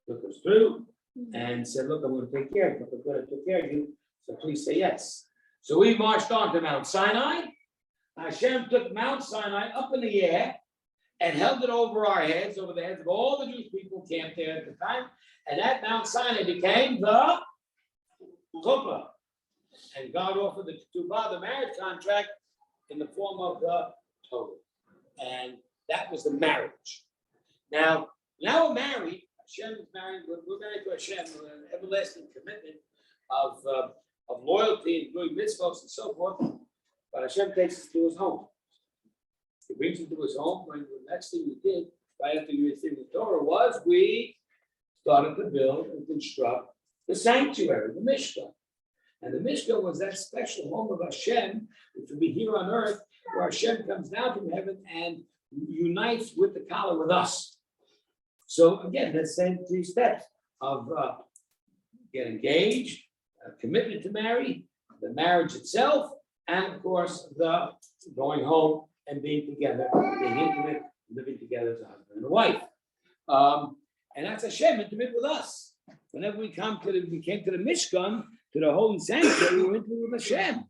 S1: Took us through and said, look, I'm going to take care of you. I'm going to take care of you, so please say yes. So we marched on to Mount Sinai. Hashem took Mount Sinai up in the air and held it over our heads, over the heads of all the Jewish people camped there at the time. And that Mount Sinai became the chuppah. And God offered the ketubah, the marriage contract, in the form of the Torah. And that was the marriage. Now we're married. Hashem is married. We're married to Hashem with an everlasting commitment of loyalty and doing mitzvahs and so forth. But Hashem takes us to his home. He brings us to his home. When the next thing we did, right after we received the Torah, was we started to build and construct the sanctuary, the Mishkan. And the Mishkan was that special home of Hashem, which will be here on earth, where Hashem comes down from heaven and unites with the Kala with us. So again, the same three steps of get engaged, commitment to marry, the marriage itself, and of course, the going home and being together, being intimate, living together as a husband and a wife. And that's Hashem intimate with us. Whenever we came to the Mishkan, to the holy sanctuary, we were intimate with Hashem,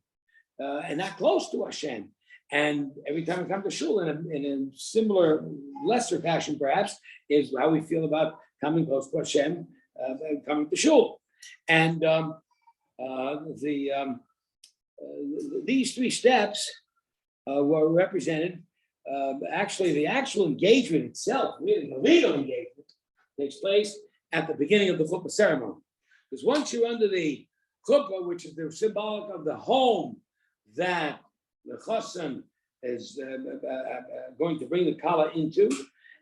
S1: and not close to Hashem. And every time we come to shul, in a similar, lesser fashion, perhaps, is how we feel about coming close to Hashem, coming to shul. And these three steps were represented. Actually, the actual engagement itself, really the legal engagement, takes place at the beginning of the chuppah ceremony. Because once you're under the chuppah, which is the symbolic of the home that the chassan is going to bring the kala into,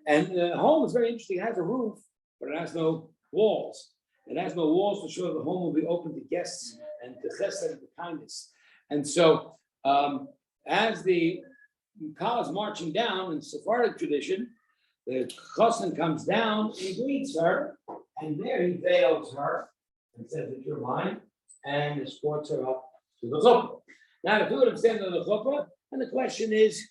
S1: and the home is very interesting. It has a roof, but it has no walls. It has no walls to show the home will be open to guests and to chesed and to kindness. And so, as the kala is marching down in Sephardic tradition, the chassan comes down, he greets her, and there he veils her and says that you're mine, and escorts her up to the chuppah. Now, the two of them stand on the chuppah, and the question is,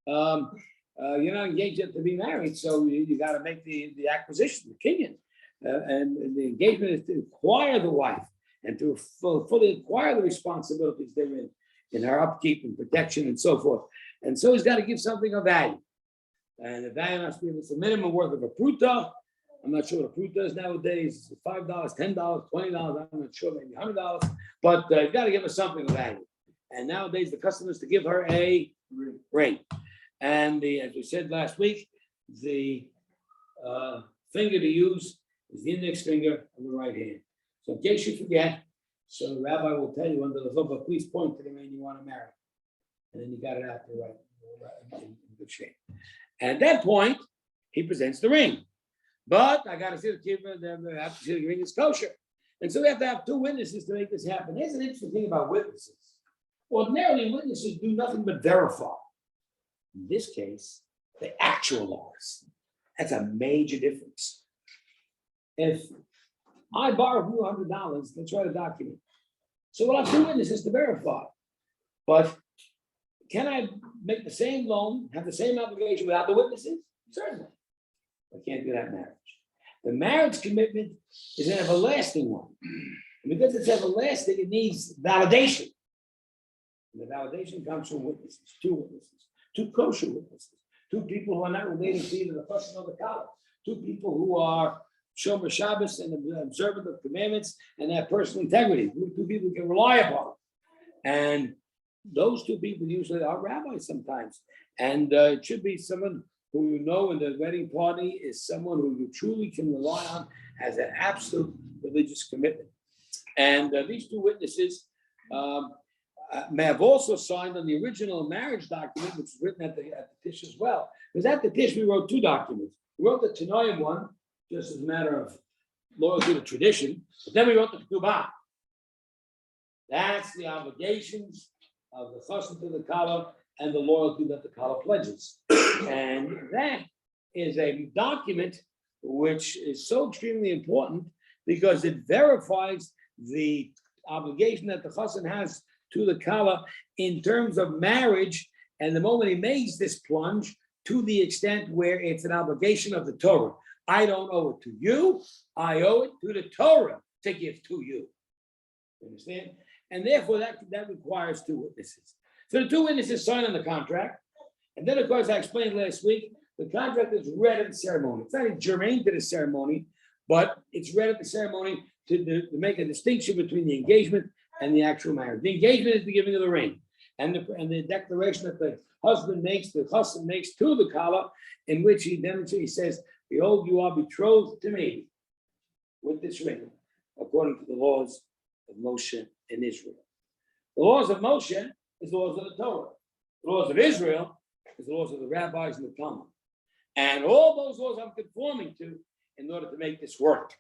S1: you're not engaged yet to be married, so you got to make the acquisition, the kinyan. And the engagement is to acquire the wife and to fully acquire the responsibilities therein, in her upkeep and protection and so forth. And so he's got to give something of value. And the value must be the minimum worth of a pruta. I'm not sure what a pruta is nowadays. $5, $10, $20. I'm not sure, maybe $100. But you got to give her something of value. And nowadays the custom is to give her a ring. And as we said last week, the finger to use is the index finger of the right hand. So in case you forget, so the rabbi will tell you under the chuppah, please point to the man you want to marry. And then you got it out there right in good shape. And at that point, he presents the ring. But I got to see the have to see the ring is kosher. And so we have to have two witnesses to make this happen. Here's an interesting thing about witnesses. Ordinarily, witnesses do nothing but verify. In this case, they actualize. That's a major difference. If I borrow from you $100, let's write a document. So we'll have two witnesses to verify. But can I make the same loan, have the same obligation without the witnesses? Certainly. I can't do that in marriage. The marriage commitment is an everlasting one. And because it's everlasting, it needs validation. And the validation comes from witnesses, two kosher witnesses, two people who are not related to either the person or the kala, two people who are Shomer Shabbos and observant of commandments and have personal integrity, two people you can rely upon. And those two people usually are rabbis sometimes. And it should be someone who you know in the wedding party is someone who you truly can rely on, has an absolute religious commitment. And these two witnesses may have also signed on the original marriage document, which was written at the Tish as well. Because at the Tish, we wrote two documents. We wrote the Tanoim one, just as a matter of loyalty to tradition, but then we wrote the Ketubah. That's the obligations of the chassan to the kala and the loyalty that the kala pledges. And that is a document which is so extremely important because it verifies the obligation that the chassan has to the kala in terms of marriage. And the moment he makes this plunge, to the extent where it's an obligation of the Torah. I don't owe it to you. I owe it to the Torah to give to you. Understand? And therefore, that requires two witnesses. So the two witnesses sign on the contract. And then, of course, I explained last week, the contract is read at the ceremony. It's not germane to the ceremony, but it's read at the ceremony to make a distinction between the engagement and the actual marriage. The engagement is the giving of the ring. And the declaration that the husband makes to the kala, in which he demonstrates, he says, behold, you are betrothed to me with this ring, according to the laws of Moshe in Israel. The laws of Moshe is the laws of the Torah. The laws of Israel is the laws of the rabbis and the Talmud. And all those laws I'm conforming to in order to make this work.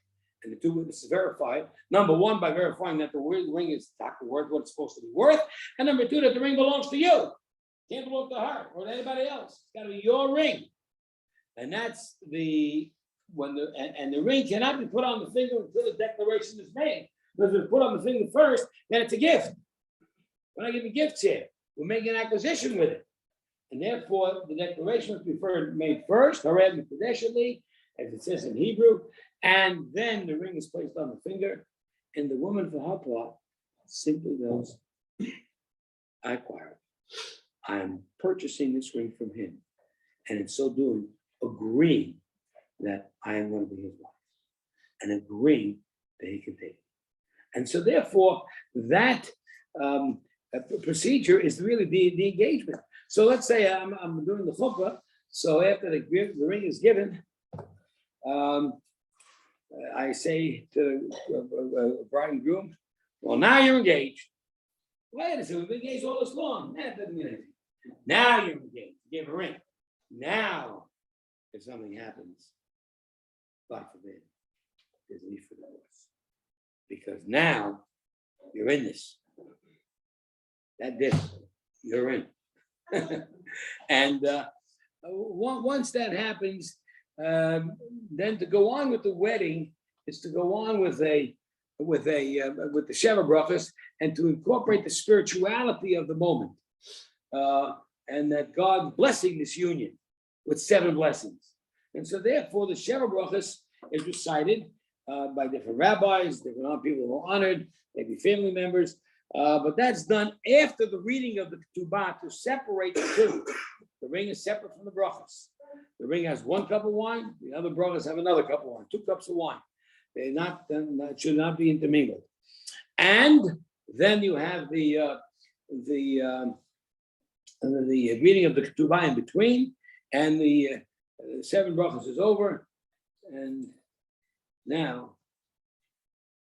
S1: And the two witnesses verify it. Number one, by verifying that the ring is not the word what it's supposed to be worth. And number two, that the ring belongs to you. It can't belong to her or to anybody else. It's got to be your ring. And that's the ring cannot be put on the finger until the declaration is made. Because if it's put on the finger first, then it's a gift. We're not giving gifts here. We're making an acquisition with it. And therefore, the declaration must be made first, Harem Mikudeshali, as it says in Hebrew, and then the ring is placed on the finger, and the woman for her part simply goes, I acquire it. I am purchasing this ring from him, and in so doing, agreeing that I am going to be his wife, and agreeing that he can take it. And so therefore, that procedure is really the engagement. So let's say I'm doing the chuppah. So after the ring is given, I say to bride and groom, well, now you're engaged. Wait a second, we've been engaged all this long. That doesn't mean anything. Now you're engaged. You gave a ring. Now, if something happens, God forbid, there's a need for divorce. Because now you're in this. That did, you're in. And once that happens, then to go on with the wedding is to go on with the Sheva brachas and to incorporate the spirituality of the moment, and that God blessing this union with 7 blessings. And so therefore the Sheva brachas is recited by different rabbis, different people who are honored, maybe family members. But that's done after the reading of the ketubah to separate the two. The ring is separate from the brachas. The ring has 1 cup of wine. The other brachas have another cup of wine, 2 cups of wine. They should not be intermingled. And then you have the reading of the ketubah in between, and the 7 brachas is over, and now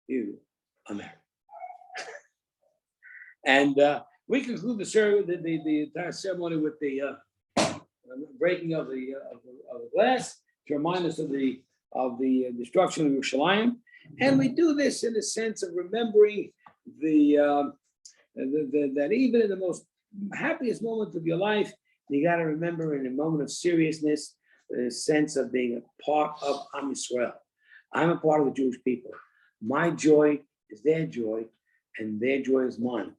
S1: you are married. And we conclude the entire ceremony with the breaking of the glass to remind us of the destruction of Yerushalayim. And we do this in a sense of remembering that even in the most happiest moments of your life, you got to remember in a moment of seriousness, the sense of being a part of Am Yisrael. I'm a part of the Jewish people. My joy is their joy, and their joy is mine.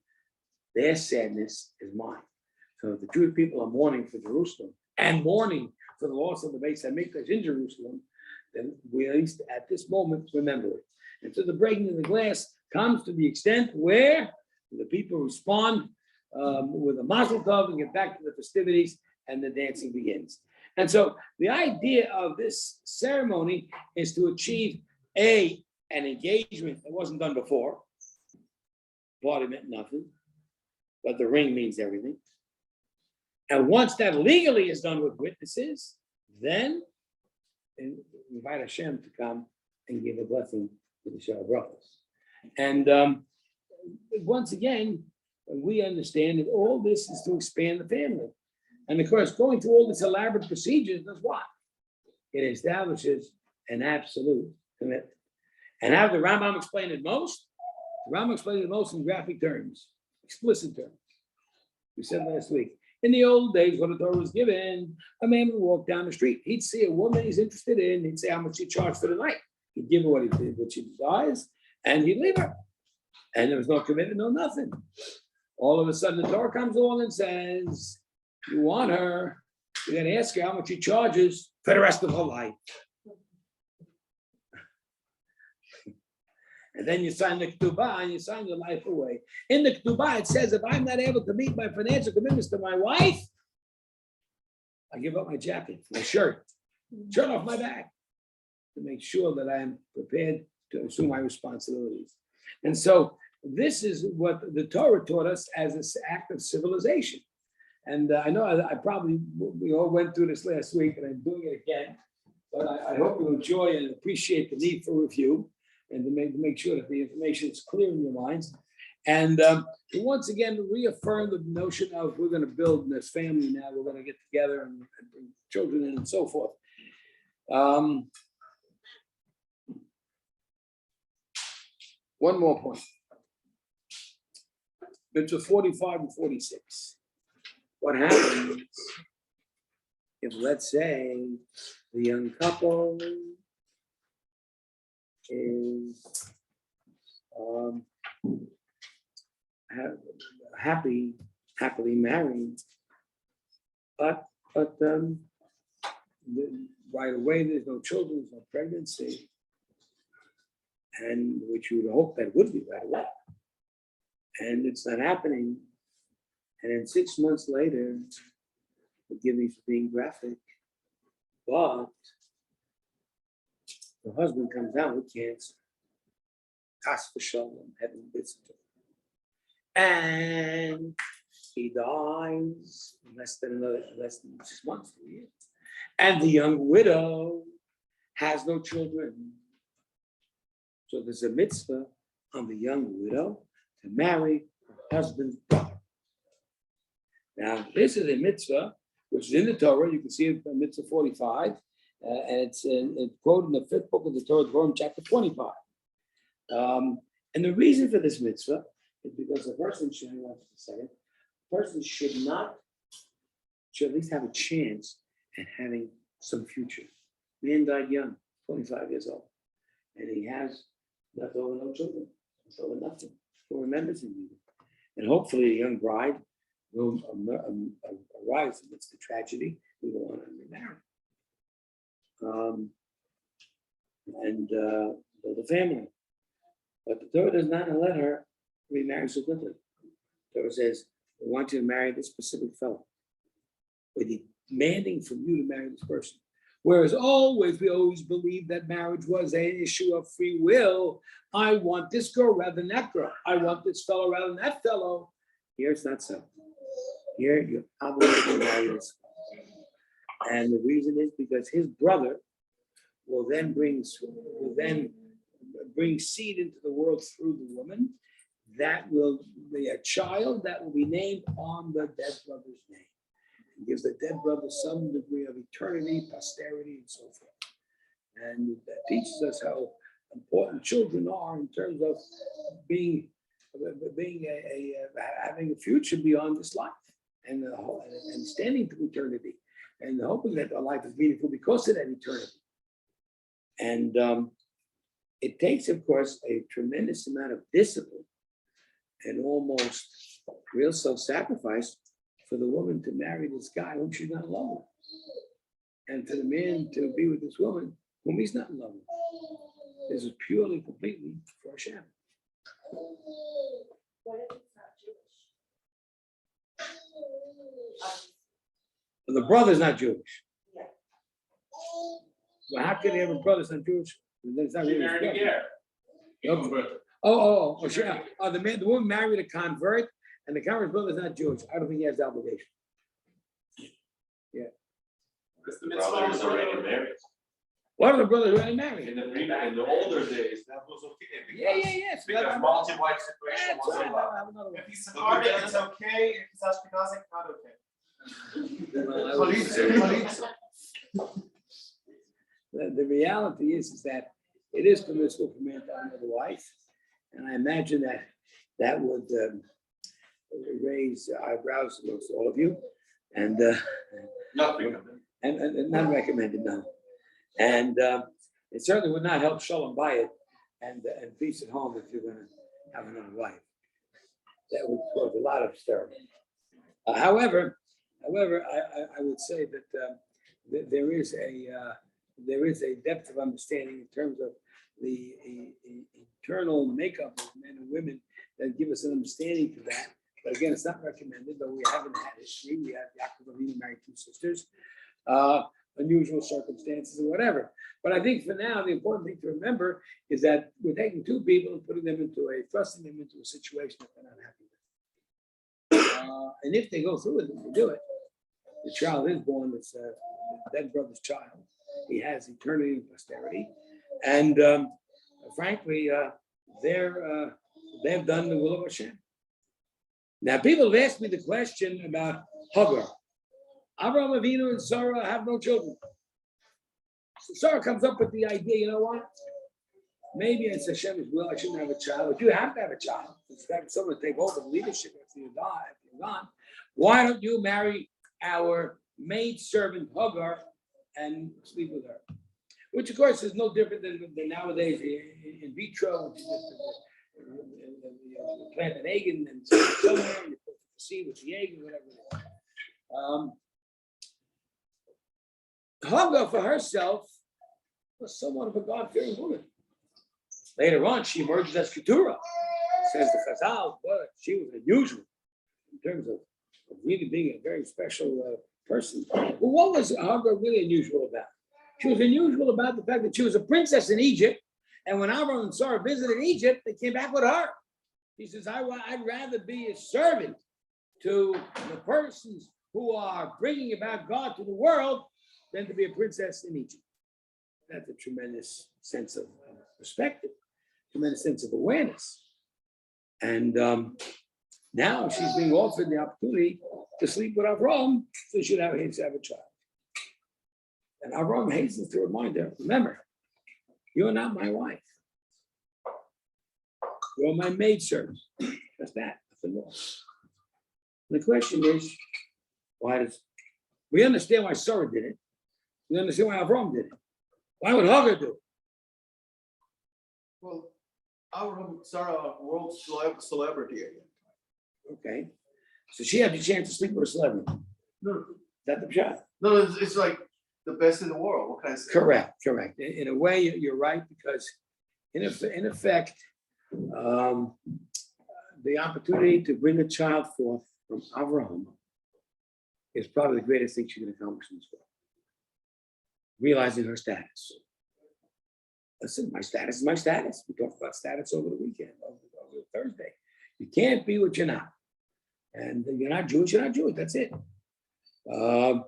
S1: Their sadness is mine. So if the Jewish people are mourning for Jerusalem and mourning for the loss of the Beis HaMikdash in Jerusalem, then we at least at this moment remember it. And so the breaking of the glass comes to the extent where the people respond with a mazel tov and get back to the festivities, and the dancing begins. And so the idea of this ceremony is to achieve an engagement that wasn't done before. Party meant nothing, but the ring means everything. And once that legally is done with witnesses, then invite Hashem to come and give a blessing to the Sheva brachos. And once again, we understand that all this is to expand the family. And of course, going through all this elaborate procedures does what? It establishes an absolute commitment. And how the Rambam explained it most? The Rambam explained it most in graphic terms, explicit terms. We said last week, in the old days, when the Torah was given, a man would walk down the street. He'd see a woman he's interested in. He'd say how much he charged for the night. He'd give her what she desires, and he'd leave her. And there was no commitment, no nothing. All of a sudden, the Torah comes along and says, you want her, you're going to ask her how much she charges for the rest of her life. And then you sign the ketubah and you sign your life away. In the ketubah, it says, if I'm not able to meet my financial commitments to my wife, I give up my jacket, my shirt off my back to make sure that I am prepared to assume my responsibilities. And so this is what the Torah taught us as an act of civilization. And I know we all went through this last week and I'm doing it again, but I hope you enjoy and appreciate the need for review and to make sure that the information is clear in your minds. And to once again, reaffirm the notion of we're going to build this family now, we're going to get together and bring children in and so forth. One more point. Mitzvah 45 and 46. What happens if, let's say, the young couple is happily married, but right away there's no children, there's no pregnancy, and which you would hope that would be right away, and it's not happening, and then 6 months later, forgive me for being graphic, but the husband comes down with cancer. Chas v'shalom, heaven visits him. And he dies in less than 6 months, a year. And the young widow has no children. So there's a mitzvah on the young widow to marry her husband's brother. Now, this is a mitzvah which is in the Torah. You can see it in Mitzvah 45. And it's quoted in the 5th book of the Torah, Devarim, chapter 25. And the reason for this mitzvah is because a person should at least have a chance at having some future. Man died young, 25 years old, and he has left over no children, left over nothing. Who remembers him? And hopefully a young bride will arise amidst the tragedy. We go on and remarry. And build a family. But the Torah does not let her remarry so quickly. The Torah says, we want you to marry this specific fellow. We're demanding from you to marry this person. Whereas we always believed that marriage was an issue of free will. I want this girl rather than that girl. I want this fellow rather than that fellow. Here it's not so. Here you're obligated to marry this fellow. And the reason is because his brother will then bring seed into the world through the woman. That will be a child that will be named on the dead brother's name. It gives the dead brother some degree of eternity, posterity, and so forth. And that teaches us how important children are in terms of having a future beyond this life and standing to eternity and hoping that our life is meaningful because of that eternity. And it takes, of course, a tremendous amount of discipline and almost real self-sacrifice for the woman to marry this guy whom she's not in love with, and for the man to be with this woman whom he's not in love with. This is purely, completely for Hashem.
S4: What if it's not Jewish?
S1: The brother's not Jewish.
S4: Yeah.
S1: Well, how can he have a brother that's not Jewish? That's not really his brother. The woman married a convert, and the convert's brother is not Jewish. I don't think he has the obligation.
S3: Because the brother is already married.
S1: One of the brothers already married.
S3: In the older days, that was okay.
S1: Yeah. So
S3: Because multi-wife situation was allowed.
S5: If he's Sephardic, it's okay. If he's Ashkenazic, not okay.
S1: The reality is that it is permissible for man to have another wife, and I imagine that would raise eyebrows amongst all of you, and
S3: Not recommended.
S1: and not recommended, no. And it certainly would not help Shalom Bayit and peace at home if you're going to have another wife. That would cause a lot of stir. However, I would say that there is a depth of understanding in terms of internal makeup of men and women that give us an understanding to that. But again, it's not recommended, though we haven't had history. We have Yaakov Avinu married 2 sisters, unusual circumstances or whatever. But I think for now, the important thing to remember is that we're taking 2 people and thrusting them into a situation that they're not happy with. And if they go through it, they do it. The child is born, it's a dead brother's child. He has eternity and posterity. And frankly, they've done the will of Hashem. Now, people have asked me the question about Hagar. Avraham Avinu and Sarah have no children. So Sarah comes up with the idea, you know what? Maybe it's Hashem's will, I shouldn't have a child, but you have to have a child. It's got someone to take over the leadership after you're gone. Why don't you marry our maid servant Hagar and sleep with her? Which, of course, is no different than nowadays in vitro. You plant an egg and then somewhere you put the seed with the egg or whatever. Hagar for herself was somewhat of a God-fearing woman. Later on, she emerges as Keturah. Says the Chazal, but she was unusual in terms of really being a very special person. But what was Hagar really unusual about? She was unusual about the fact that she was a princess in Egypt, and when Abraham and Sarah visited Egypt, they came back with her. He says, I'd rather be a servant to the persons who are bringing about God to the world than to be a princess in Egypt. That's a tremendous sense of perspective, tremendous sense of awareness. And now she's being offered the opportunity to sleep with Avraham, so she should have a child. And Avraham hastens to remind her, remember, you're not my wife. You're my maidservant. That's that. Nothing more. The question is, why does we understand why Sarah did it? We understand why Avraham did it. Why would Hagar do it?
S2: Well, Abraham, Sarah, world celebrity again.
S1: Okay. So she had the chance to sleep with a celebrity.
S2: No,
S1: Is that the shot?
S2: no, it's like the best in the world. What can I say?
S1: Correct. In a way, you're right, because in effect, the opportunity to bring a child forth from Avraham is probably the greatest thing she can accomplish in this world. Realizing her status. Listen, my status is my status. We talked about status over the weekend, over Thursday. You can't be what you're not. And you're not Jewish, that's it. And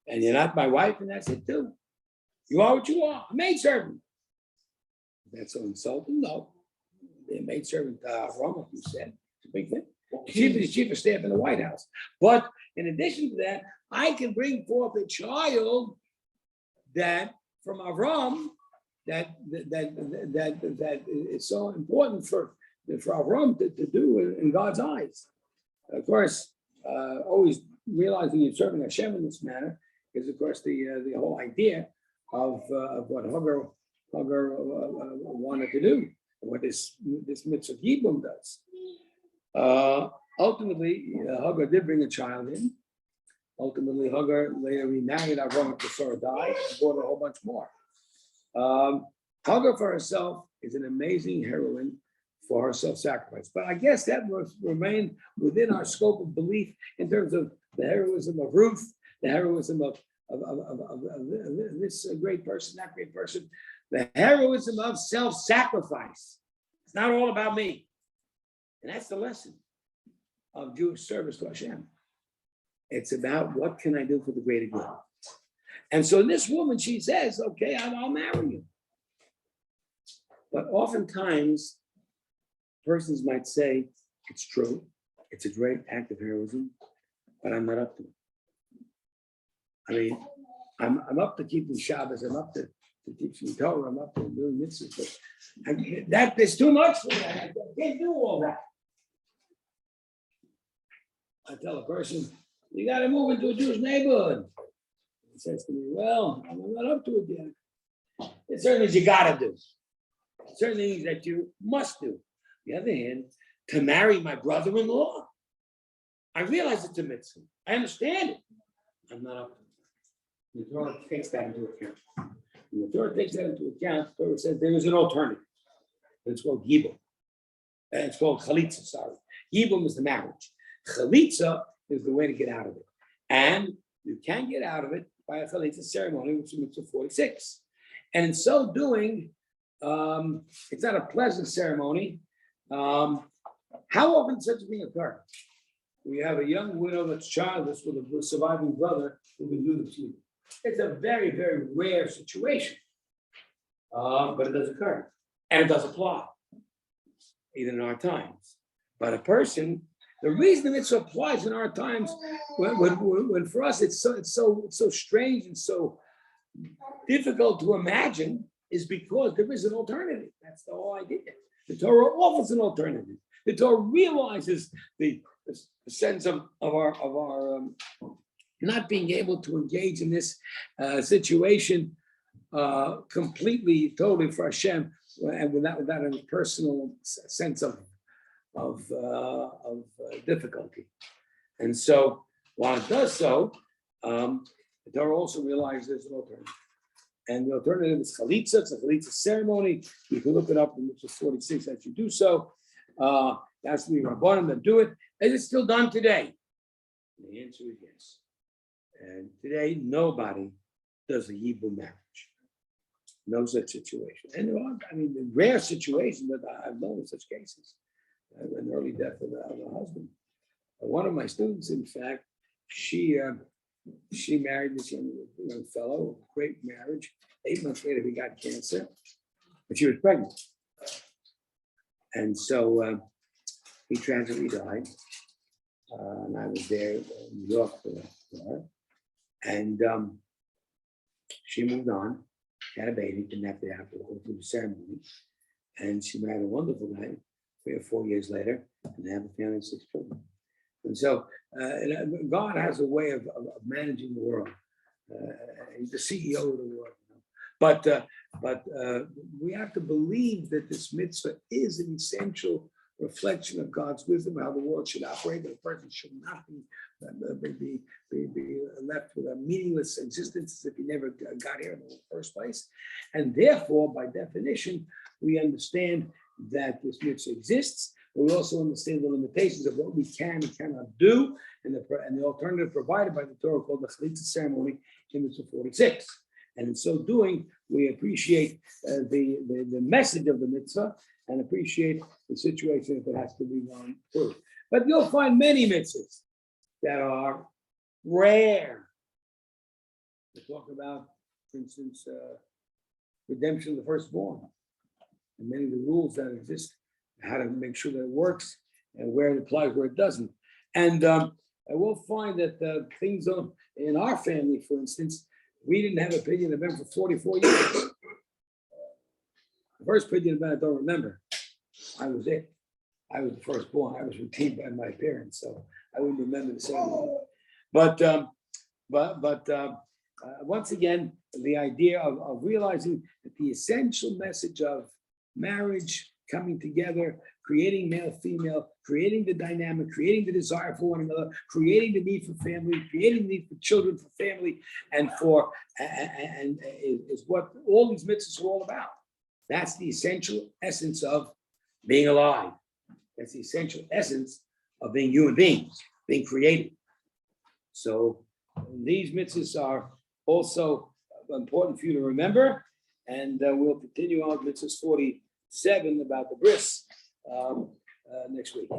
S1: you're not my wife, and that's it too. You are what you are, a maidservant. That's so insulting? No. The maidservant, Roma, you said, it's a big thing. Chief of staff in the White House. But in addition to that, I can bring forth a child that from Avram that is so important for Avram to do in God's eyes. Of course, always realizing you're serving Hashem in this manner is, of course, the whole idea of what Hagar wanted to do, and what this mitzvah Yibum does. Ultimately, Hagar did bring a child in. Ultimately, Hagar later remarried Avram after Sarah died and brought a whole bunch more. Hagar for herself is an amazing heroine for her self-sacrifice. But I guess that must remain within our scope of belief in terms of the heroism of Ruth, the heroism of this great person, that great person, the heroism of self-sacrifice. It's not all about me. And that's the lesson of Jewish service to Hashem. It's about what can I do for the greater good. And so this woman, she says, okay, I'll marry you. But oftentimes, persons might say, it's true, it's a great act of heroism, but I'm not up to it. I mean, I'm up to keeping Shabbos, I'm up to teaching Torah, I'm up to doing mitzvahs, but that is too much for me. I can't do all that. I tell a person, you got to move into a Jewish neighborhood. He says to me, well, I'm not up to it yet. There's certain things you got to do. Certain things that you must do. On the other hand, to marry my brother-in-law, I realize it's a mitzvah. I understand it. I'm not up to it. You don't take that into account. And the Torah takes that into account. The Torah says there is an alternative. It's called Yibum. And it's called Chalitza, sorry. Yibum is the marriage. Chalitza is the way to get out of it. And you can get out of it by a Chalitza ceremony, which is Mitzvah 46. And in so doing, it's not a pleasant ceremony. How often does such a thing occur? We have a young widow that's childless with a surviving brother who can do this. It's a very, very rare situation, but it does occur, and it does apply, even in our times. But a person, the reason the mitzvah applies in our times, when for us it's so strange and so difficult to imagine, is because there is an alternative. That's the whole idea. The Torah offers an alternative. The Torah realizes the sense of our not being able to engage in this situation completely, totally for Hashem, and without a personal sense of difficulty. And so, while it does so, the Torah also realizes there's an alternative. And the alternative is chalitza. It's a chalitza ceremony. You can look it up in Mitzvah 46 as you do so. That's the Rabbanim that do it. Is it still done today? And the answer is yes. And today, nobody does a Yibum marriage. No such situation. And there are, the rare situations that I've known in such cases. An early death of a husband. One of my students, in fact, she married this young fellow, great marriage. 8 months later, he got cancer, but she was pregnant. And so he tragically died. And I was there in New York for her. And she moved on, had a baby, didn't have to go through the ceremony. And she married a wonderful guy 3 or 4 years later, and they have a family of 6 children. And so God has a way of managing the world. He's the CEO of the world. But we have to believe that this mitzvah is an essential reflection of God's wisdom, how the world should operate, that a person should not be left with a meaningless existence as if he never got here in the first place. And therefore, by definition, we understand that this mitzvah exists. We also understand the limitations of what we can and cannot do, and the alternative provided by the Torah called the Chalitza ceremony in Mitzvah 46. And in so doing, we appreciate the message of the mitzvah and appreciate the situation if it has to be gone through. But you'll find many mitzvahs that are rare. We talk about, for instance, redemption of the firstborn, and many of the rules that exist, how to make sure that it works, and where it applies, where it doesn't. And I will find that things in our family, for instance, we didn't have a Pidyon event for 44 years. The first Pidyon event I don't remember. I was it. I was the firstborn. I was retained by my parents, so I wouldn't remember the ceremony. But once again, the idea of realizing that the essential message of marriage, coming together, creating male, female, creating the dynamic, creating the desire for one another, creating the need for family, creating the need for children, for family, and is what all these mitzvahs are all about. That's the essential essence of being alive. That's the essential essence of being human beings, being created. So these mitzvahs are also important for you to remember, and we'll continue on with mitzvahs 47 about the bris next week.